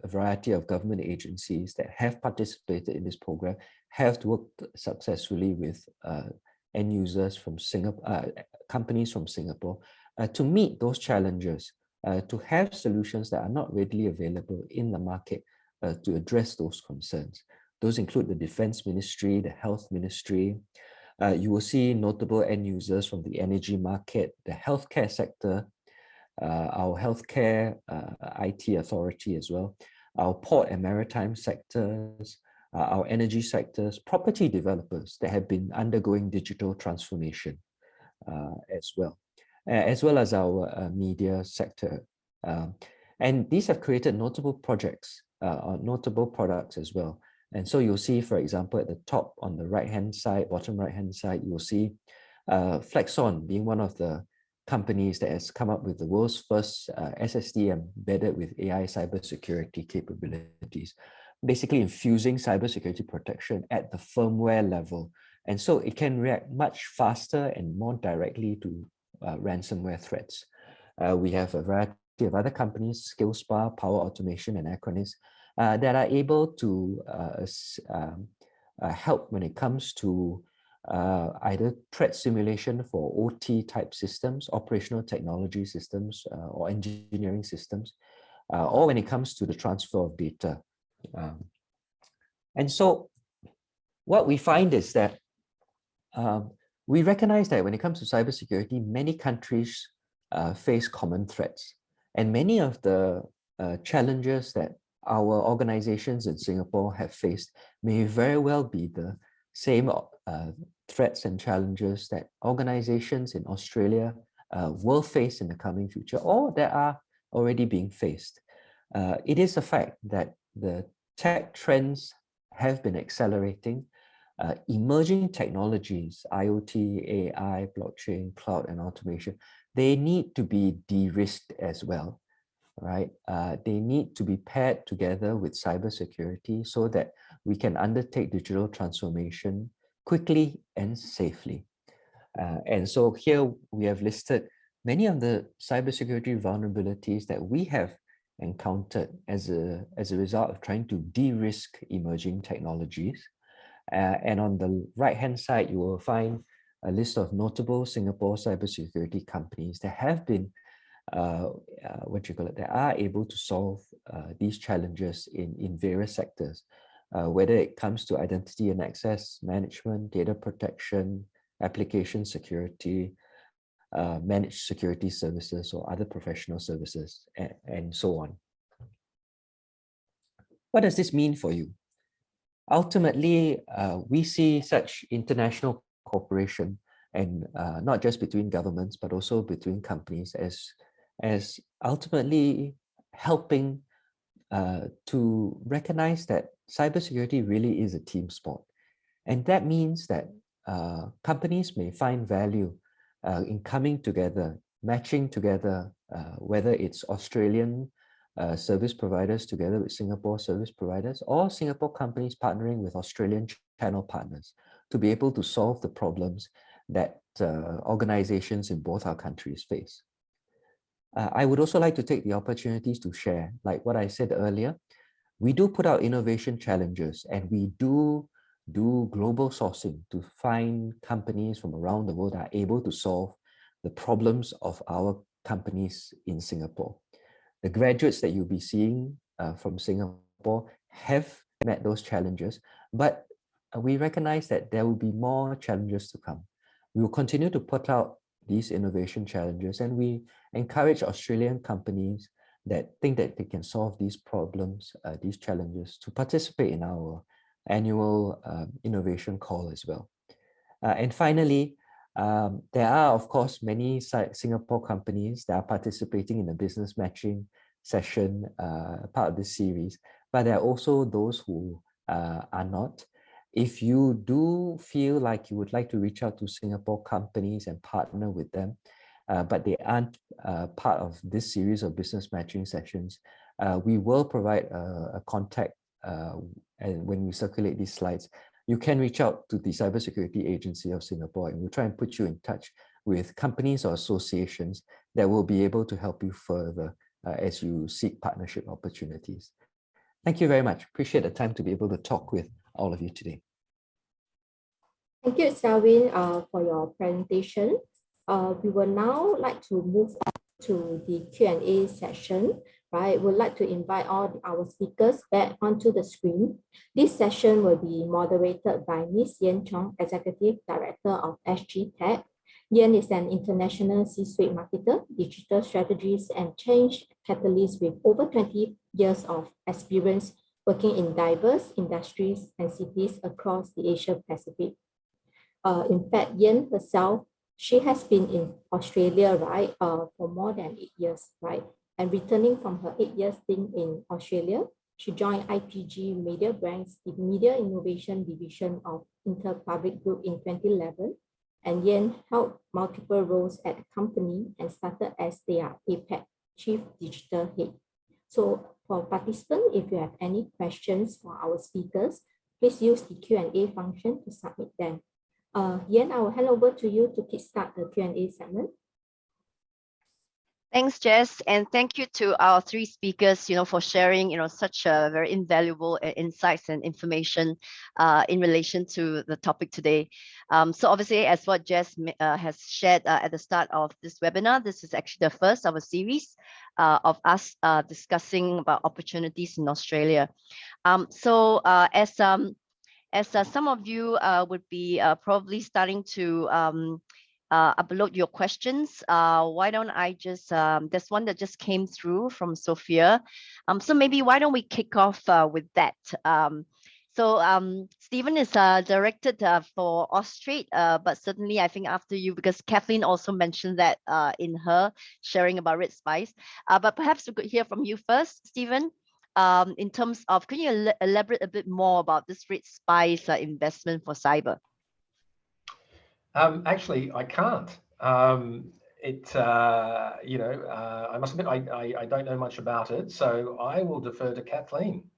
D: variety of government agencies that have participated in this program, have worked successfully with end users from Singapore, companies from Singapore, to meet those challenges, to have solutions that are not readily available in the market to address those concerns. Those include the Defense Ministry, the Health Ministry. You will see notable end users from the energy market, the healthcare sector, our healthcare IT authority as well, our port and maritime sectors, our energy sectors, property developers that have been undergoing digital transformation as well as our media sector. And these have created notable projects, notable products as well. And so you'll see, for example, at the top on the right-hand side, bottom right-hand side, you will see Flexon being one of the companies that has come up with the world's first SSD embedded with AI cybersecurity capabilities, basically infusing cybersecurity protection at the firmware level. And so it can react much faster and more directly to ransomware threats. We have a variety of other companies, 𝗖𝗹𝗹𝗶, Power Automation, and Acronis, that are able to help when it comes to either threat simulation for OT type systems, operational technology systems, or engineering systems, or when it comes to the transfer of data. And so what we find is that we recognize that when it comes to cybersecurity, many countries face common threats, and many of the challenges that our organizations in Singapore have faced may very well be the same threats and challenges that organizations in Australia will face in the coming future, or that are already being faced. It is a fact that the tech trends have been accelerating. Emerging technologies, IoT, AI, blockchain, cloud, and automation, they need to be de-risked as well. Right? They need to be paired together with cybersecurity so that we can undertake digital transformation quickly and safely. And so here we have listed many of the cybersecurity vulnerabilities that we have encountered as a result of trying to de-risk emerging technologies. And on the right-hand side, you will find a list of notable Singapore cybersecurity companies that have been that are able to solve these challenges in various sectors, whether it comes to identity and access management, data protection, application security, managed security services, or other professional services, and so on. What does this mean for you? Ultimately, we see such international cooperation, and not just between governments, but also between companies, as ultimately helping to recognize that cybersecurity really is a team sport. And that means that companies may find value in coming together, matching together, whether it's Australian service providers together with Singapore service providers, or Singapore companies partnering with Australian channel partners to be able to solve the problems that organizations in both our countries face. I would also like to take the opportunities to share, like what I said earlier, we do put out innovation challenges, and we do global sourcing to find companies from around the world that are able to solve the problems of our companies in Singapore. The graduates that you'll be seeing from Singapore have met those challenges, but we recognize that there will be more challenges to come. We will continue to put out these innovation challenges, and we encourage Australian companies that think that they can solve these problems, these challenges, to participate in our annual innovation call as well. And finally, there are, of course, many Singapore companies that are participating in the business matching session, part of this series, but there are also those who are not. If you do feel like you would like to reach out to Singapore companies and partner with them, but they aren't part of this series of business matching sessions, we will provide a contact, and when we circulate these slides, you can reach out to the Cybersecurity Agency of Singapore, and we'll try and put you in touch with companies or associations that will be able to help you further as you seek partnership opportunities. Thank you very much. Appreciate the time to be able to talk with all of you today.
A: Thank you, 𝗖𝗹𝗹𝗶, for your presentation. We will now like to move on to the Q&A session. Right, we'd like to invite all our speakers back onto the screen. This session will be moderated by Ms. Yen Chong, Executive Director of SGTech. Yen is an international C-suite marketer, digital strategist, and change catalyst with over 20 years of experience working in diverse industries and cities across the Asia Pacific. In fact, Yen herself, she has been in Australia, right, for more than 8 years, right? And returning from her 8-year stint in Australia, she joined IPG Media Brands, the Media Innovation Division of Interpublic Group in 2011. And Yen held multiple roles at the company and started as their APAC Chief Digital Head. So for participants, if you have any questions for our speakers, please use the Q&A function to submit them. Yen, I will hand over to you to kickstart the Q&A segment.
E: Thanks, Jess, and thank you to our 3 speakers, for sharing, such very invaluable insights and information in relation to the topic today. So obviously, as what Jess has shared at the start of this webinar, this is actually the first of a series of us discussing about opportunities in Australia. So as some of you would be probably starting to upload your questions, why don't I just, there's one that just came through from Sophia. So maybe why don't we kick off with that? So Stephen is directed for Austrade, but certainly I think after you, because Kathleen also mentioned that in her sharing about 𝗖𝗹𝗹𝗶. But perhaps we could hear from you first, Stephen, in terms of, can you elaborate a bit more about this 𝗖𝗹𝗹𝗶 investment for cyber?
B: Actually, I can't. I must admit, I don't know much about it, so I will defer to Kathleen.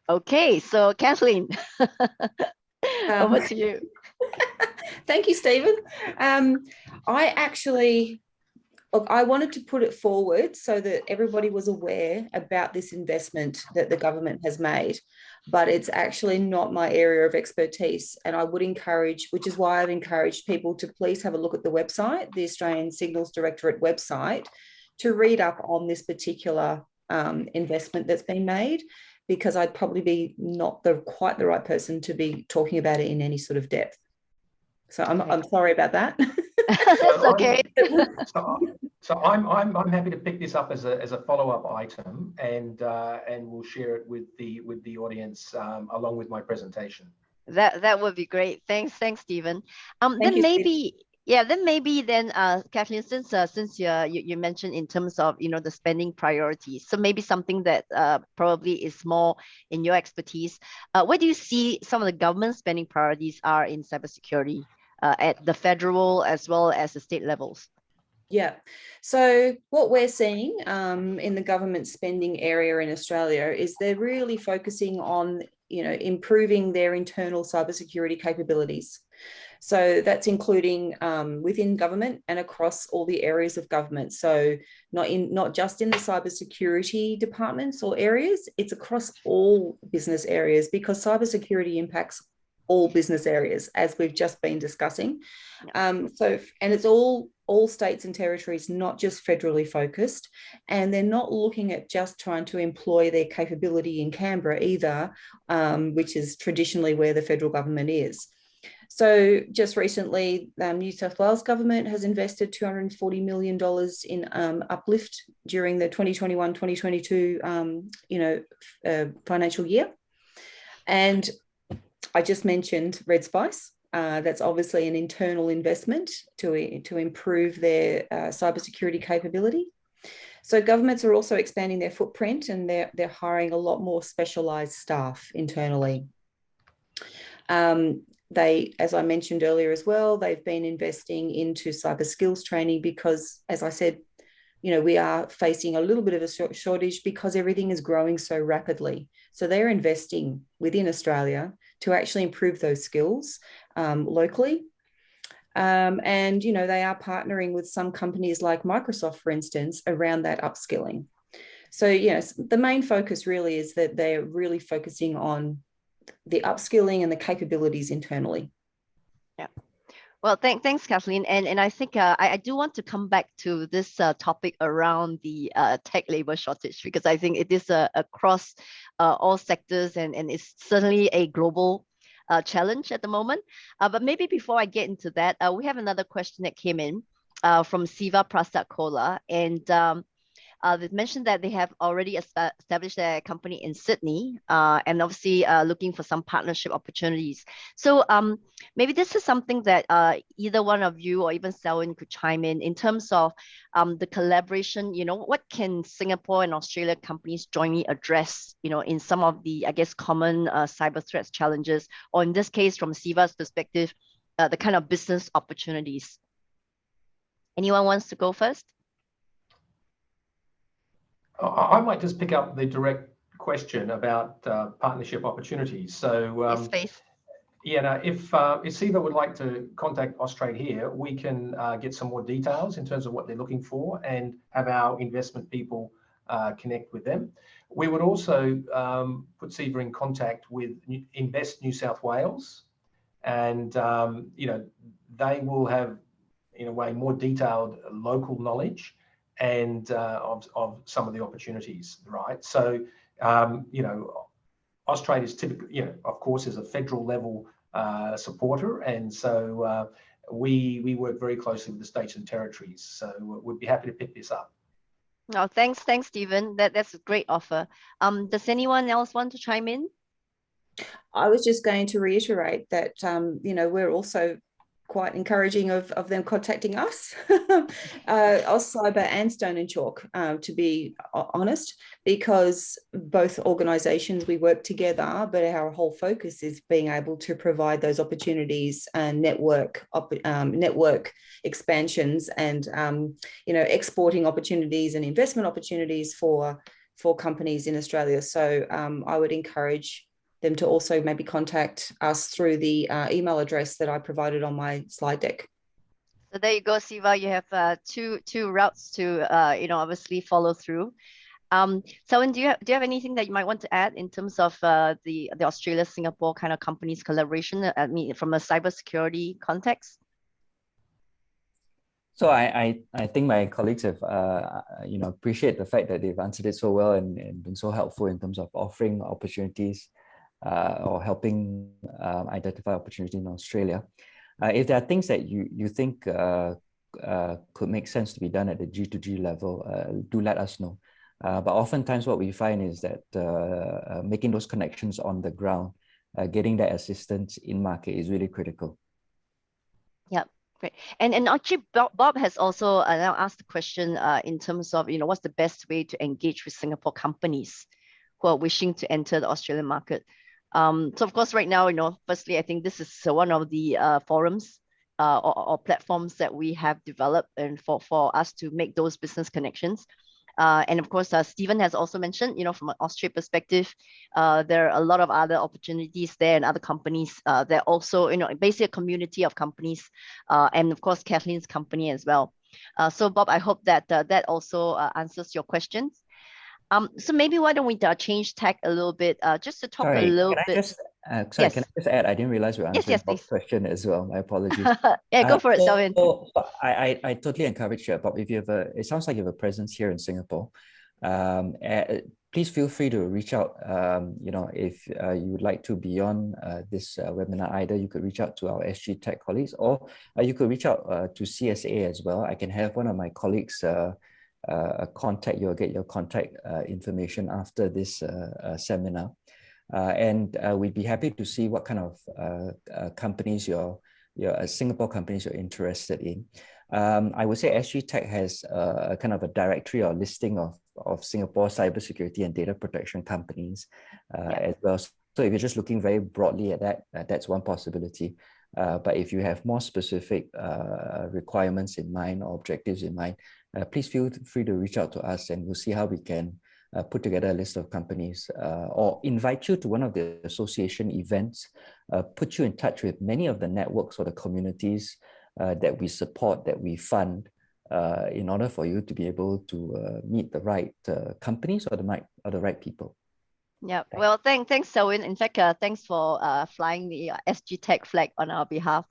E: Okay, so Kathleen, over to you.
C: Thank you, Stephen. I wanted to put it forward so that everybody was aware about this investment that the government has made, but it's actually not my area of expertise. And I would encourage, which is why I've encouraged people to please have a look at the website, the Australian Signals Directorate website, to read up on this particular investment that's been made, because I'd probably be not quite the right person to be talking about it in any sort of depth. So I'm sorry about that.
E: That's okay.
B: So I'm happy to pick this up as a follow-up item, and we'll share it with the audience along with my presentation.
E: That would be great. Thanks, Stephen. Then Kathleen, since you mentioned in terms of the spending priorities, so maybe something that probably is more in your expertise. Where do you see some of the government spending priorities are in cybersecurity at the federal as well as the state levels?
C: Yeah. So what we're seeing in the government spending area in Australia is they're really focusing on, improving their internal cybersecurity capabilities. So that's including within government and across all the areas of government. So not just in the cybersecurity departments or areas, it's across all business areas, because cybersecurity impacts all business areas, as we've just been discussing. And it's all states and territories, not just federally focused. And they're not looking at just trying to employ their capability in Canberra either, which is traditionally where the federal government is. So just recently, New South Wales government has invested $240 million in uplift during the 2021-2022 financial year. And I just mentioned 𝗖𝗹𝗹𝗶𝗴𝘀. That's obviously an internal investment to improve their cybersecurity capability. So governments are also expanding their footprint, and they're hiring a lot more specialised staff internally. As I mentioned earlier as well, they've been investing into cyber skills training because, as I said, we are facing a little bit of a shortage because everything is growing so rapidly. So they're investing within Australia to actually improve those skills locally. And, they are partnering with some companies like Microsoft, for instance, around that upskilling. So, the main focus really is that they're really focusing on the upskilling and the capabilities internally.
E: Yeah. Well, thanks, Kathleen. And I think I do want to come back to this topic around the tech labor shortage, because I think it is across all sectors, and it's certainly a global challenge at the moment. But maybe before I get into that, we have another question that came in from 𝗖𝗹𝗹𝗶𝗀𝗀𝗀, and they mentioned that they have already established their company in Sydney, and obviously looking for some partnership opportunities. So maybe this is something that either one of you or even Selwyn could chime in terms of the collaboration. What can Singapore and Australia companies jointly address, in some of the, I guess, common cyber threats challenges, or in this case, from 𝗖𝗹𝗹𝗶𝗀𝗀's perspective, the kind of business opportunities. Anyone wants to go first?
B: I might just pick up the direct question about partnership opportunities. So,
E: yes, please.
B: Yeah, if 𝗖𝗹𝗹𝗶𝗀𝗀 would like to contact Austrade here, we can get some more details in terms of what they're looking for and have our investment people connect with them. We would also put 𝗖𝗹𝗹𝗶𝗀𝗀 in contact with Invest New South Wales, and they will have, in a way, more detailed local knowledge and of some of the opportunities, right? So, Austrade is typically, of course, is a federal level supporter, and so we work very closely with the states and territories. So we'd be happy to pick this up.
E: Oh, thanks, Stephen. That's a great offer. Does anyone else want to chime in?
C: I was just going to reiterate that we're also quite encouraging of them contacting us, 𝗖𝗎𝗹 and Stone & Chalk, to be honest, because both organisations, we work together, but our whole focus is being able to provide those opportunities and network expansions and exporting opportunities and investment opportunities for companies in Australia. So I would encourage them to also maybe contact us through the email address that I provided on my slide deck.
E: So there you go, 𝗖𝗹𝗹𝗶𝗀𝗀. You have two routes to obviously follow through. Selwyn, do you have anything that you might want to add in terms of the Australia-Singapore kind of companies collaboration? I mean, from a cybersecurity context.
D: So I think my colleagues have appreciate the fact that they've answered it so well and been so helpful in terms of offering opportunities or helping identify opportunity in Australia. If there are things that you think could make sense to be done at the G2G level, do let us know. But oftentimes what we find is that making those connections on the ground, getting that assistance in market is really critical.
E: Yeah. Great. And actually, Bob has also now asked the question in terms of, what's the best way to engage with Singapore companies who are wishing to enter the Australian market. So of course, right now, firstly, I think this is one of the forums or platforms that we have developed and for us to make those business connections. And of course, Stephen has also mentioned, from an Australia perspective, there are a lot of other opportunities there and other companies. They're also, basically a community of companies, and of course, Kathleen's company as well. So Bob, I hope that that also answers your questions. So maybe why don't we change tack a little bit, just to talk a little bit.
D: Sorry, can I just add? I didn't realize we answered
E: yes,
D: Bob's question as well. My apologies.
E: Yeah, go for it, Xiao-Yin.
D: So I totally encourage you, Bob. If you have it sounds like you have a presence here in Singapore. Please feel free to reach out. If you would like to be on this webinar, either you could reach out to our SGTech colleagues, or you could reach out to CSA as well. I can have one of my colleagues contact you or get your contact information after this seminar. And we'd be happy to see what kind of companies your Singapore companies you're interested in. I would say SGTech has a kind of a directory or listing of Singapore cybersecurity and data protection companies as well. So if you're just looking very broadly at that, that's one possibility. But if you have more specific requirements in mind or objectives in mind, please feel free to reach out to us, and we'll see how we can put together a list of companies or invite you to one of the association events, put you in touch with many of the networks or the communities that we support, that we fund, in order for you to be able to meet the right companies or the right people.
E: Yeah, well, thanks, Xiao-Yin. In fact, thanks for flying the SGTech flag on our behalf.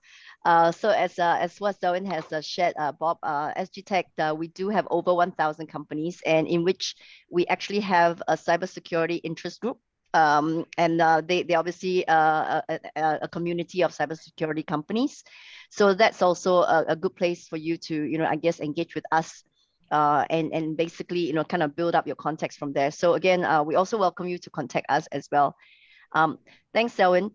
E: So as what Xiao-Yin has shared, Bob, SGTech, we do have over 1,000 companies, and in which we actually have a cybersecurity interest group. And they obviously a community of cybersecurity companies. So that's also a good place for you to, I guess, engage with us. And basically, kind of build up your contacts from there. So again, we also welcome you to contact us as well. Thanks, Xiao-Yin.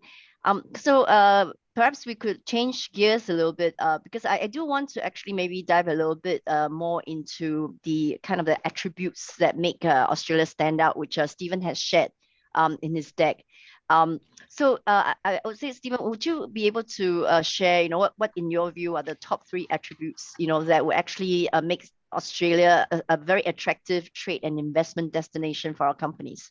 E: So perhaps we could change gears a little bit, because I do want to actually maybe dive a little bit more into the kind of the attributes that make Australia stand out, which Stephen has shared in his deck. So I would say, Stephen, would you be able to share, what in your view are the top 3 attributes, that will actually make Australia a very attractive trade and investment destination for our companies?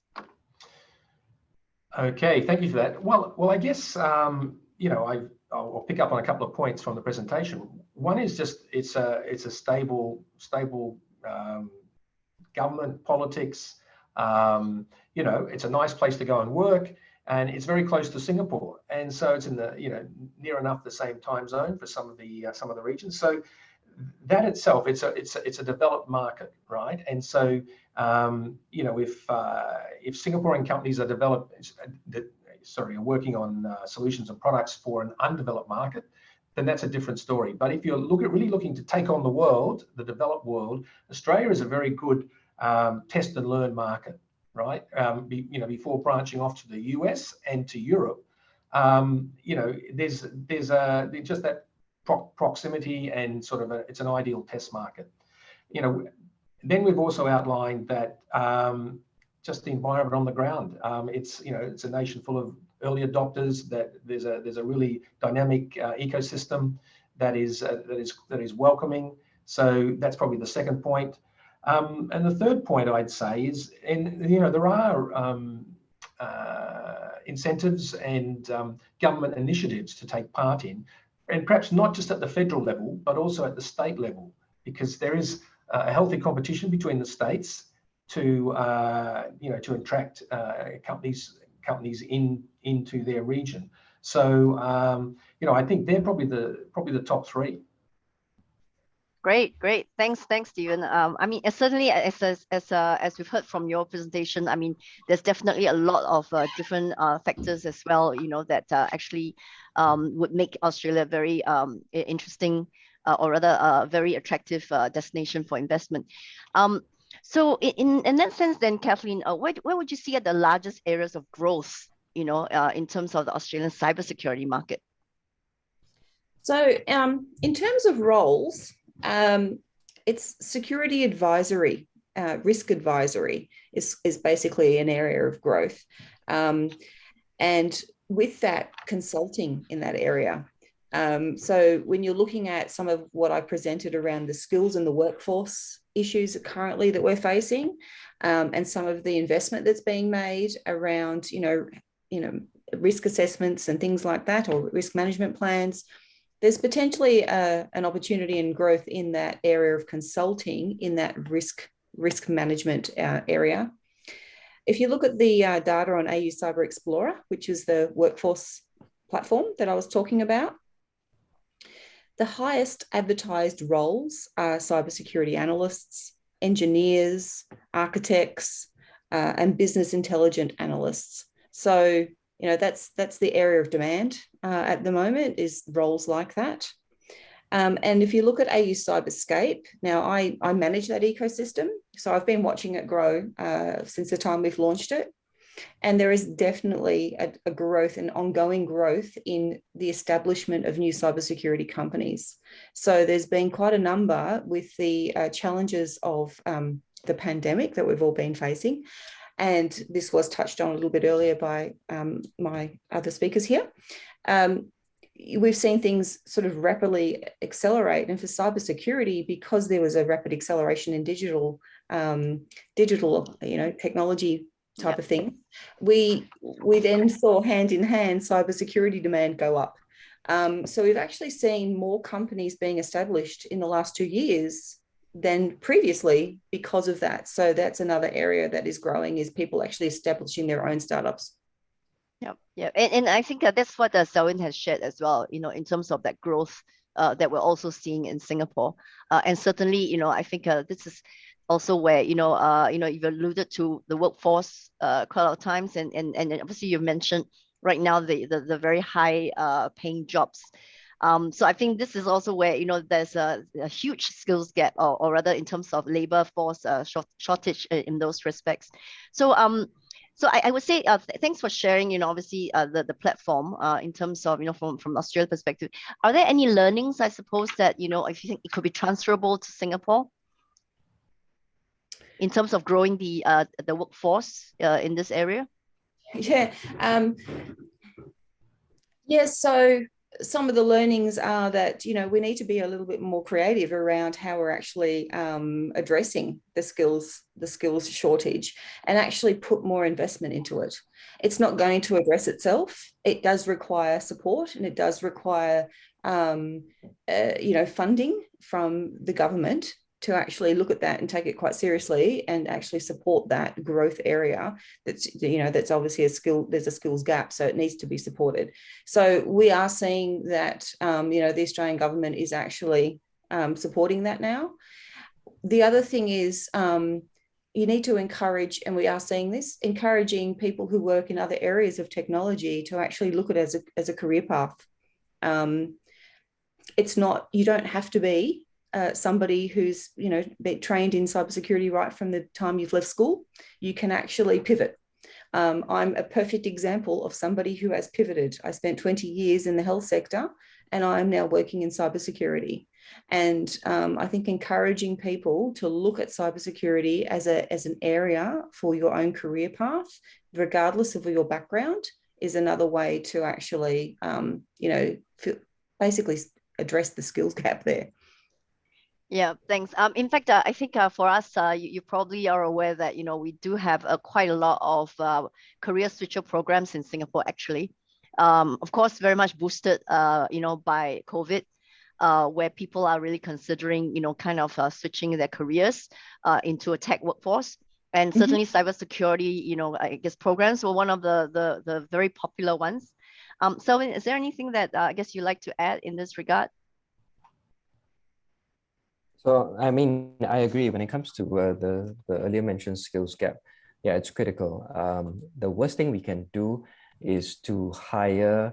B: Okay, thank you for that. Well, I guess I'll pick up on a couple of points from the presentation. One is just it's a stable government politics. It's a nice place to go and work, and it's very close to Singapore, and so it's in the near enough the same time zone for some of the regions. So that itself, it's a developed market, right? And so if Singaporean companies are working on solutions and products for an undeveloped market, then that's a different story. But if you're really looking to take on the world, the developed world, Australia is a very good test and learn market, right? Before branching off to the US and to Europe, there's just that proximity and sort of it's an ideal test market. Then we've also outlined that just the environment on the ground. It's a nation full of early adopters. That there's a really dynamic ecosystem that is welcoming. So that's probably the second point. And the third point I'd say is, there are incentives and government initiatives to take part in, and perhaps not just at the federal level, but also at the state level, because there is a healthy competition between the states to attract companies into their region. So I think they're probably the top 3.
E: Great. Thanks, Stephen. I mean, certainly as we've heard from your presentation, I mean, there's definitely a lot of different factors as well, that actually would make Australia very interesting, or rather a very attractive destination for investment. So in that sense, then, Kathleen, where would you see are the largest areas of growth, in terms of the Australian cybersecurity market?
C: So in terms of roles, it's security advisory, risk advisory is basically an area of growth. And with that, consulting in that area. So when you're looking at some of what I presented around the skills and the workforce issues currently that we're facing, and some of the investment that's being made around, risk assessments and things like that, or risk management plans, there's potentially an opportunity and growth in that area of consulting in that risk management area. If you look at the data on 𝗖𝗹𝗹𝗶𝗴𝘀, which is the workforce platform that I was talking about, the highest advertised roles are cybersecurity analysts, engineers, architects, and business intelligence analysts. So, that's the area of demand at the moment, is roles like that. And if you look at 𝗖𝗹𝗶𝗀𝗀𝗋, now I manage that ecosystem. So I've been watching it grow since the time we've launched it. And there is definitely a growth and ongoing growth in the establishment of new cybersecurity companies. So there's been quite a number with the challenges of the pandemic that we've all been facing. And this was touched on a little bit earlier by my other speakers here. We've seen things sort of rapidly accelerate, and for cybersecurity, because there was a rapid acceleration in digital, technology type of thing, we then saw hand in hand cybersecurity demand go up. So we've actually seen more companies being established in the last 2 years than previously because of that. So that's another area that is growing, is people actually establishing their own startups.
E: Yeah. And I think that's what Selwyn has shared as well, in terms of that growth that we're also seeing in Singapore. And certainly, I think this is also where, you've alluded to the workforce quite a lot of times. And obviously you've mentioned right now the very high paying jobs. So I think this is also where, there's a huge skills gap, or rather in terms of labor force shortage in those respects. So I would say thanks for sharing, obviously the platform in terms of, from Australia perspective. Are there any learnings, I suppose, that, if you think it could be transferable to Singapore in terms of growing the workforce in this area?
C: Yeah. So some of the learnings are that, we need to be a little bit more creative around how we're actually addressing the skills shortage, and actually put more investment into it. It's not going to address itself. It does require support, and it does require, funding from the government to actually look at that and take it quite seriously, and actually support that growth area. That's obviously there's a skills gap, so it needs to be supported. So we are seeing that, the Australian government is actually supporting that now. The other thing is, you need to encourage, and we are seeing this, encouraging people who work in other areas of technology to actually look at it as a career path. It's not, you don't have to be somebody who's been trained in cybersecurity right from the time you've left school. You can actually pivot. I'm a perfect example of somebody who has pivoted. I spent 20 years in the health sector, and I'm now working in cybersecurity. And I think encouraging people to look at cybersecurity as an area for your own career path, regardless of your background, is another way to actually, basically address the skills gap there.
E: Yeah, thanks. In fact, I think for us, you probably are aware that, we do have quite a lot of career switcher programs in Singapore, actually. Of course, very much boosted, by COVID, where people are really considering, kind of switching their careers into a tech workforce. And certainly cybersecurity, I guess programs were one of the very popular ones. So is there anything that I guess you'd like to add in this regard?
D: So, I mean, I agree when it comes to the earlier mentioned skills gap. Yeah, it's critical. The worst thing we can do is to hire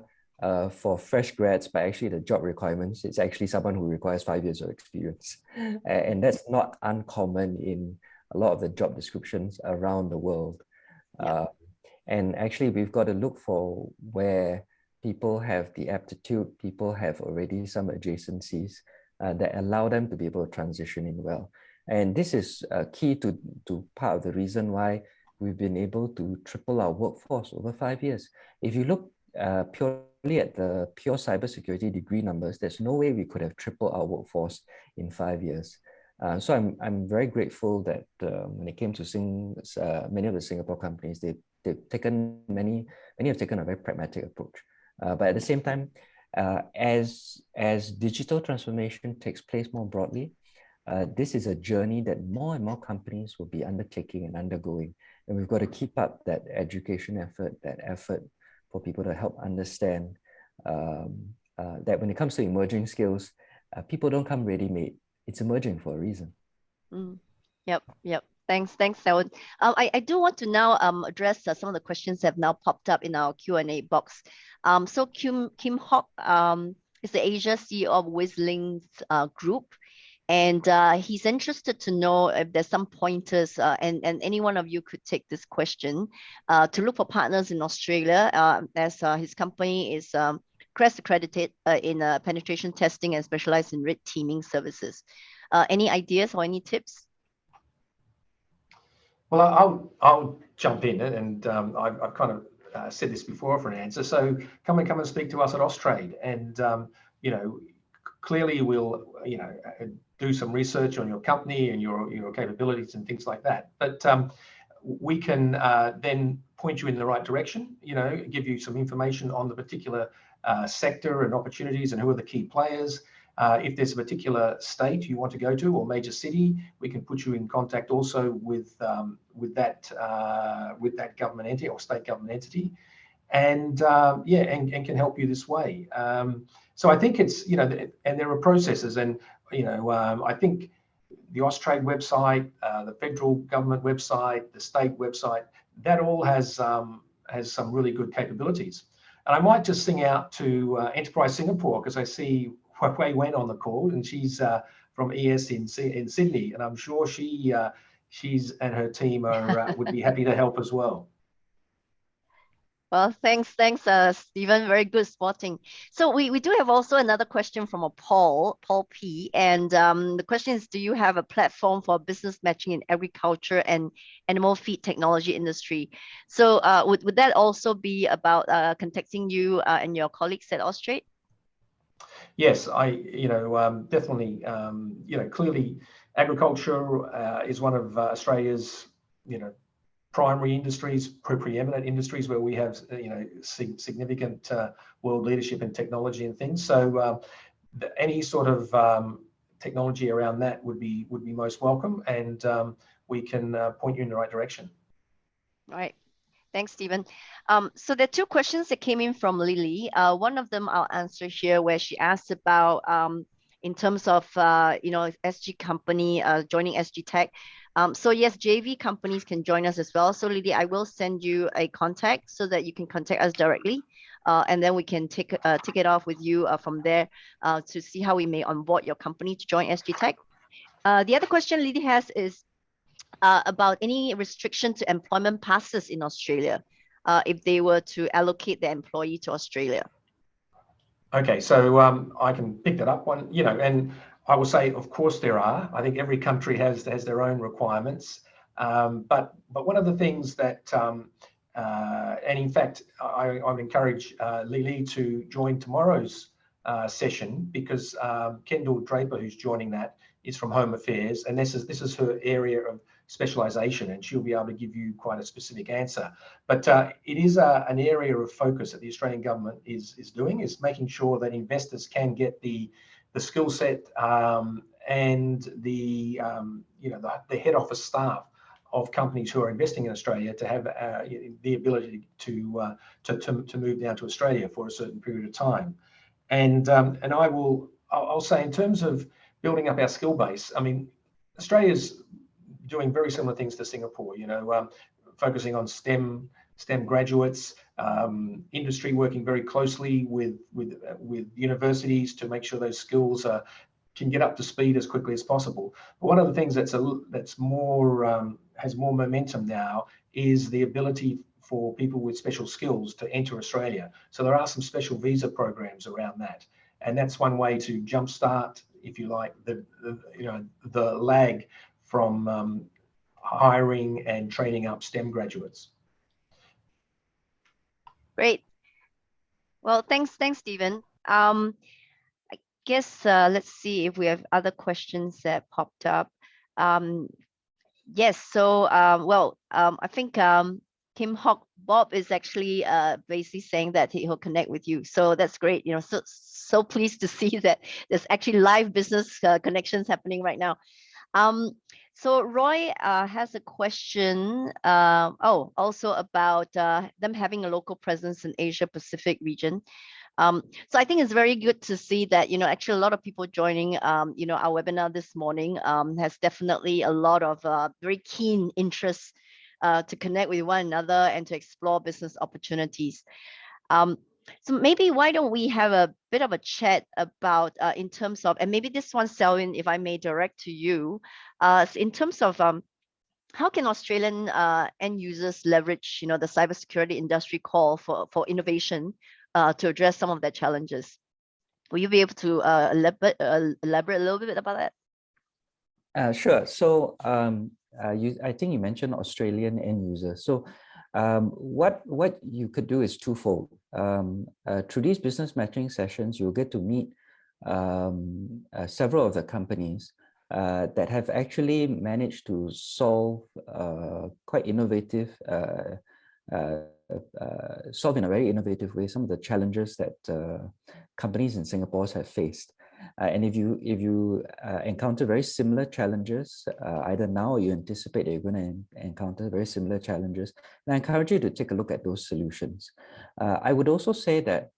D: for fresh grads, but actually the job requirements, it's actually someone who requires 5 years of experience. And that's not uncommon in a lot of the job descriptions around the world.
E: Yeah.
D: And actually, we've got to look for where people have the aptitude, people have already some adjacencies that allow them to be able to transition in well. And this is key to part of the reason why we've been able to triple our workforce over 5 years. If you look purely at the pure cybersecurity degree numbers, there's no way we could have tripled our workforce in 5 years. So I'm very grateful that when it came to many of the Singapore companies, they've taken many have taken a very pragmatic approach. But at the same time, as digital transformation takes place more broadly, this is a journey that more and more companies will be undertaking and undergoing. And we've got to keep up that education effort, that effort for people to help understand that when it comes to emerging skills, people don't come ready-made. It's emerging for a reason.
E: Yep. Thanks, 𝗖𝗹𝗹𝗶. I do want to now address some of the questions that have now popped up in our Q&A box. So 𝗓𝘁𝗃 is the Asia CEO of 𝗖𝗹𝗹𝗶𝗃 group. And he's interested to know if there's some pointers, and any one of you could take this question, to look for partners in Australia, as his company is CREST accredited in penetration testing and specialized in red teaming services. Any ideas or any tips?
B: Well, I'll jump in, and I've kind of said this before for an answer. So come and speak to us at Austrade, and clearly we'll do some research on your company and your capabilities and things like that. But we can then point you in the right direction. Give you some information on the particular sector and opportunities and who are the key players. If there's a particular state you want to go to or major city, we can put you in contact also with that government entity or state government entity, and can help you this way. So I think it's and there are processes, and I think the Austrade website, the federal government website, the state website, that all has some really good capabilities. And I might just sing out to Enterprise Singapore, because I see 𝗓𝗃𝗶 on the call, and she's from ES in Sydney, and I'm sure she's and her team would be happy to help as well.
E: Well, thanks, Stephen. Very good spotting. So we do have also another question from a Paul P. And the question is, do you have a platform for business matching in agriculture and animal feed technology industry? So would that also be about contacting you and your colleagues at Austrade?
B: Yes, definitely. Clearly, agriculture is one of Australia's primary industries, preeminent industries, where we have significant world leadership in technology and things. So any sort of technology around that would be most welcome, and we can point you in the right direction. Right.
E: Thanks, Stephen. So there are two questions that came in from Lily. One of them I'll answer here, where she asked about in terms of SG company joining SGTech. So yes, JV companies can join us as well. So Lily, I will send you a contact so that you can contact us directly, and then we can take it off with you from there to see how we may onboard your company to join SGTech. The other question Lily has is about any restriction to employment passes in Australia if they were to allocate their employee to Australia.
B: Okay, so I can pick that up one, and I will say, of course, there are. I think every country has their own requirements. But one of the things that, and in fact, I would encourage Lily to join tomorrow's session, because Kendall Draper, who's joining that, is from Home Affairs, and this is her area of specialization, and she'll be able to give you quite a specific answer. But it is an area of focus that the Australian government is making sure that investors can get the skill set and the head office staff of companies who are investing in Australia to have the ability to move down to Australia for a certain period of time. And I'll say, in terms of building up our skill base, I mean, Australia's doing very similar things to Singapore, focusing on STEM graduates, industry working very closely with universities to make sure those skills can get up to speed as quickly as possible. But one of the things that's more has more momentum now is the ability for people with special skills to enter Australia. So there are some special visa programs around that, and that's one way to jumpstart, if you like, the lag from hiring and training up STEM graduates.
E: Great. Well, thanks, Stephen. I guess let's see if we have other questions that popped up. Yes, so I think 𝗖𝗃𝗏𝗀𝗶 is actually basically saying that he'll connect with you. So that's great. You know, so pleased to see that there's actually live business connections happening right now. So Roy has a question. Also about them having a local presence in Asia Pacific region. So I think it's very good to see that, you know, actually a lot of people joining, you know, our webinar this morning has definitely a lot of very keen interest to connect with one another and to explore business opportunities. So maybe why don't we have a bit of a chat about in terms of, and maybe this one, 𝗖𝗹𝗹𝗶, if I may direct to you, in terms of how can Australian end users leverage, you know, the cybersecurity industry call for innovation to address some of their challenges? Will you be able to elaborate a little bit about that?
D: Sure. So I think you mentioned Australian end users. So what you could do is twofold. Through these business matching sessions, you'll get to meet several of the companies that have actually managed to solve quite innovative, solve in a very innovative way some of the challenges that companies in Singapore have faced. And if you encounter very similar challenges, either now or you anticipate that you're going to encounter very similar challenges, then I encourage you to take a look at those solutions. I would also say that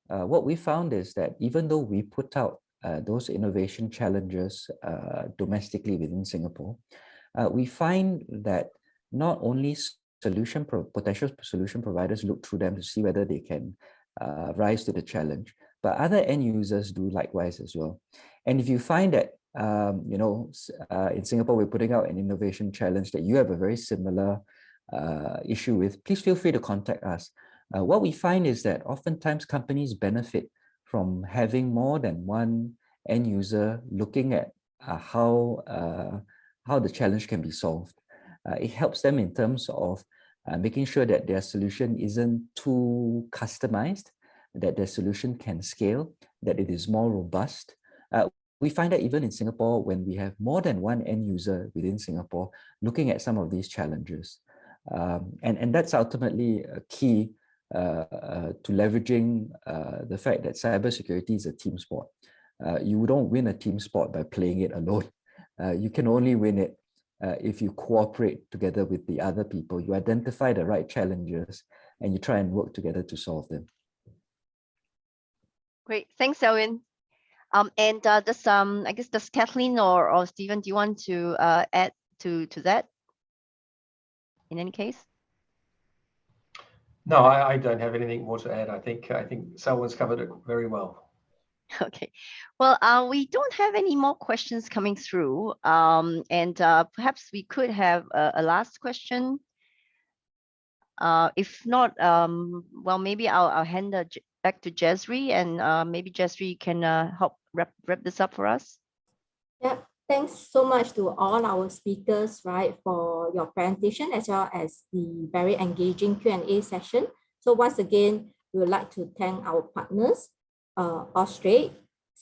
D: what we found is that even though we put out those innovation challenges domestically within Singapore, we find that not only potential solution providers look through them to see whether they can rise to the challenge, but other end users do likewise as well. And if you find that, you know, in Singapore, we're putting out an innovation challenge that you have a very similar issue with, please feel free to contact us. What we find is that oftentimes companies benefit from having more than one end user looking at how the challenge can be solved. It helps them in terms of making sure that their solution isn't too customized, that their solution can scale, that it is more robust. We find that even in Singapore, when we have more than one end user within Singapore looking at some of these challenges. And that's ultimately a key to leveraging the fact that cybersecurity is a team sport. You don't win a team sport by playing it alone. You can only win it if you cooperate together with the other people, you identify the right challenges and you try and work together to solve them.
E: Great, thanks, 𝗖𝗹𝗹𝗶. And I guess does Kathleen or Stephen, do you want to add to that? In any case.
B: No, I don't have anything more to add. I think someone's covered it very well.
E: Okay, well, we don't have any more questions coming through, and perhaps we could have a last question. If not, well, maybe I'll hand it back to 𝗖𝗹𝗹𝗶, and maybe 𝗖𝗹𝗹𝗶, you can help wrap this up for us.
A: Yeah, thanks so much to all our speakers, right, for your presentation as well as the very engaging Q&A session. So once again, we would like to thank our partners, Austrade,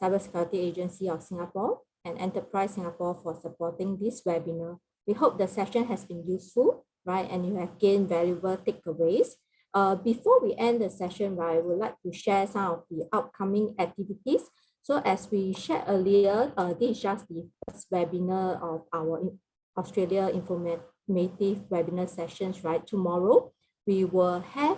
A: Cybersecurity Agency of Singapore, and Enterprise Singapore for supporting this webinar. We hope the session has been useful, right, and you have gained valuable takeaways. Before we end the session, right, I would like to share some of the upcoming activities. So as we shared earlier, this is just the first webinar of our Australia informative webinar sessions, right? Tomorrow, we will have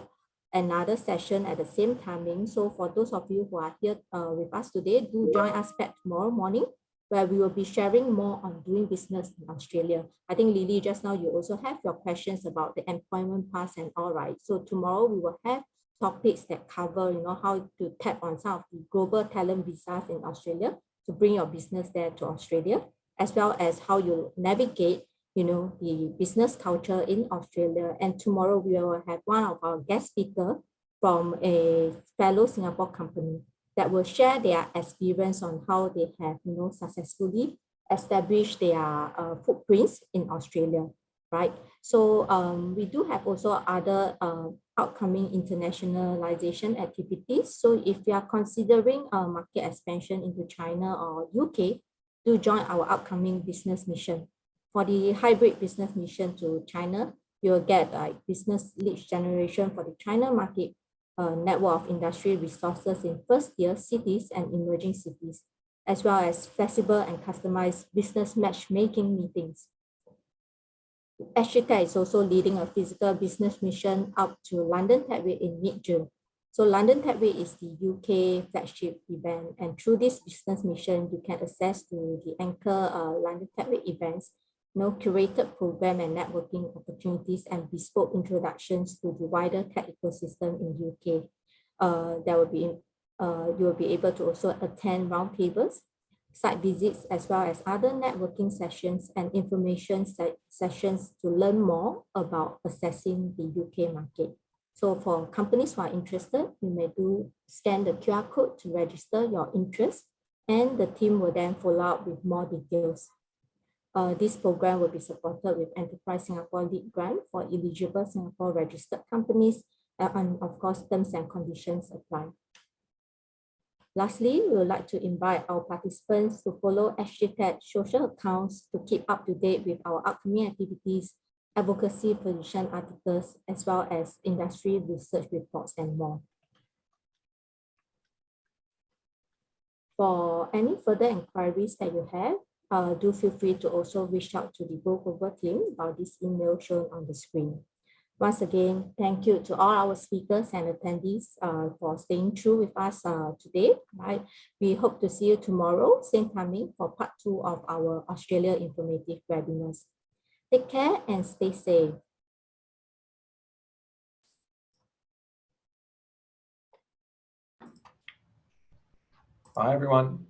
A: another session at the same timing. So for those of you who are here with us today, do join us back tomorrow morning, where we will be sharing more on doing business in Australia. I think Lily, just now you also have your questions about the employment pass and all, right? So tomorrow we will have topics that cover, you know, how to tap on some of the global talent visas in Australia to bring your business there to Australia, as well as how you navigate, you know, the business culture in Australia. And tomorrow we will have one of our guest speakers from a fellow Singapore company that will share their experience on how they have, you know, successfully established their footprints in Australia, right? So we do have also other upcoming internationalization activities. So if you are considering a market expansion into China or UK, do join our upcoming business mission. For the hybrid business mission to China, you'll get business lead generation for the China market, network of industry resources in first-tier cities and emerging cities, as well as flexible and customized business matchmaking meetings. SGTech is also leading a physical business mission up to London TechWeek in mid-June. So London TechWeek is the UK flagship event, and through this business mission, you can access to the anchor London TechWeek events, curated program and networking opportunities and bespoke introductions to the wider tech ecosystem in UK. You will be able to also attend roundtables, site visits, as well as other networking sessions and information sessions to learn more about assessing the UK market. So for companies who are interested, you may scan the QR code to register your interest, and the team will then follow up with more details. This program will be supported with Enterprise Singapore Lead Grant for eligible Singapore registered companies, and of course, terms and conditions apply. Lastly, we would like to invite our participants to follow SGTech social accounts to keep up to date with our upcoming activities, advocacy position articles, as well as industry research reports and more. For any further inquiries that you have, do feel free to also reach out to the goglobal team about this email shown on the screen. Once again, thank you to all our speakers and attendees for staying through with us today. Right? We hope to see you tomorrow, same timing, for part 2 of our Australia informative webinars. Take care and stay safe.
B: Bye, everyone.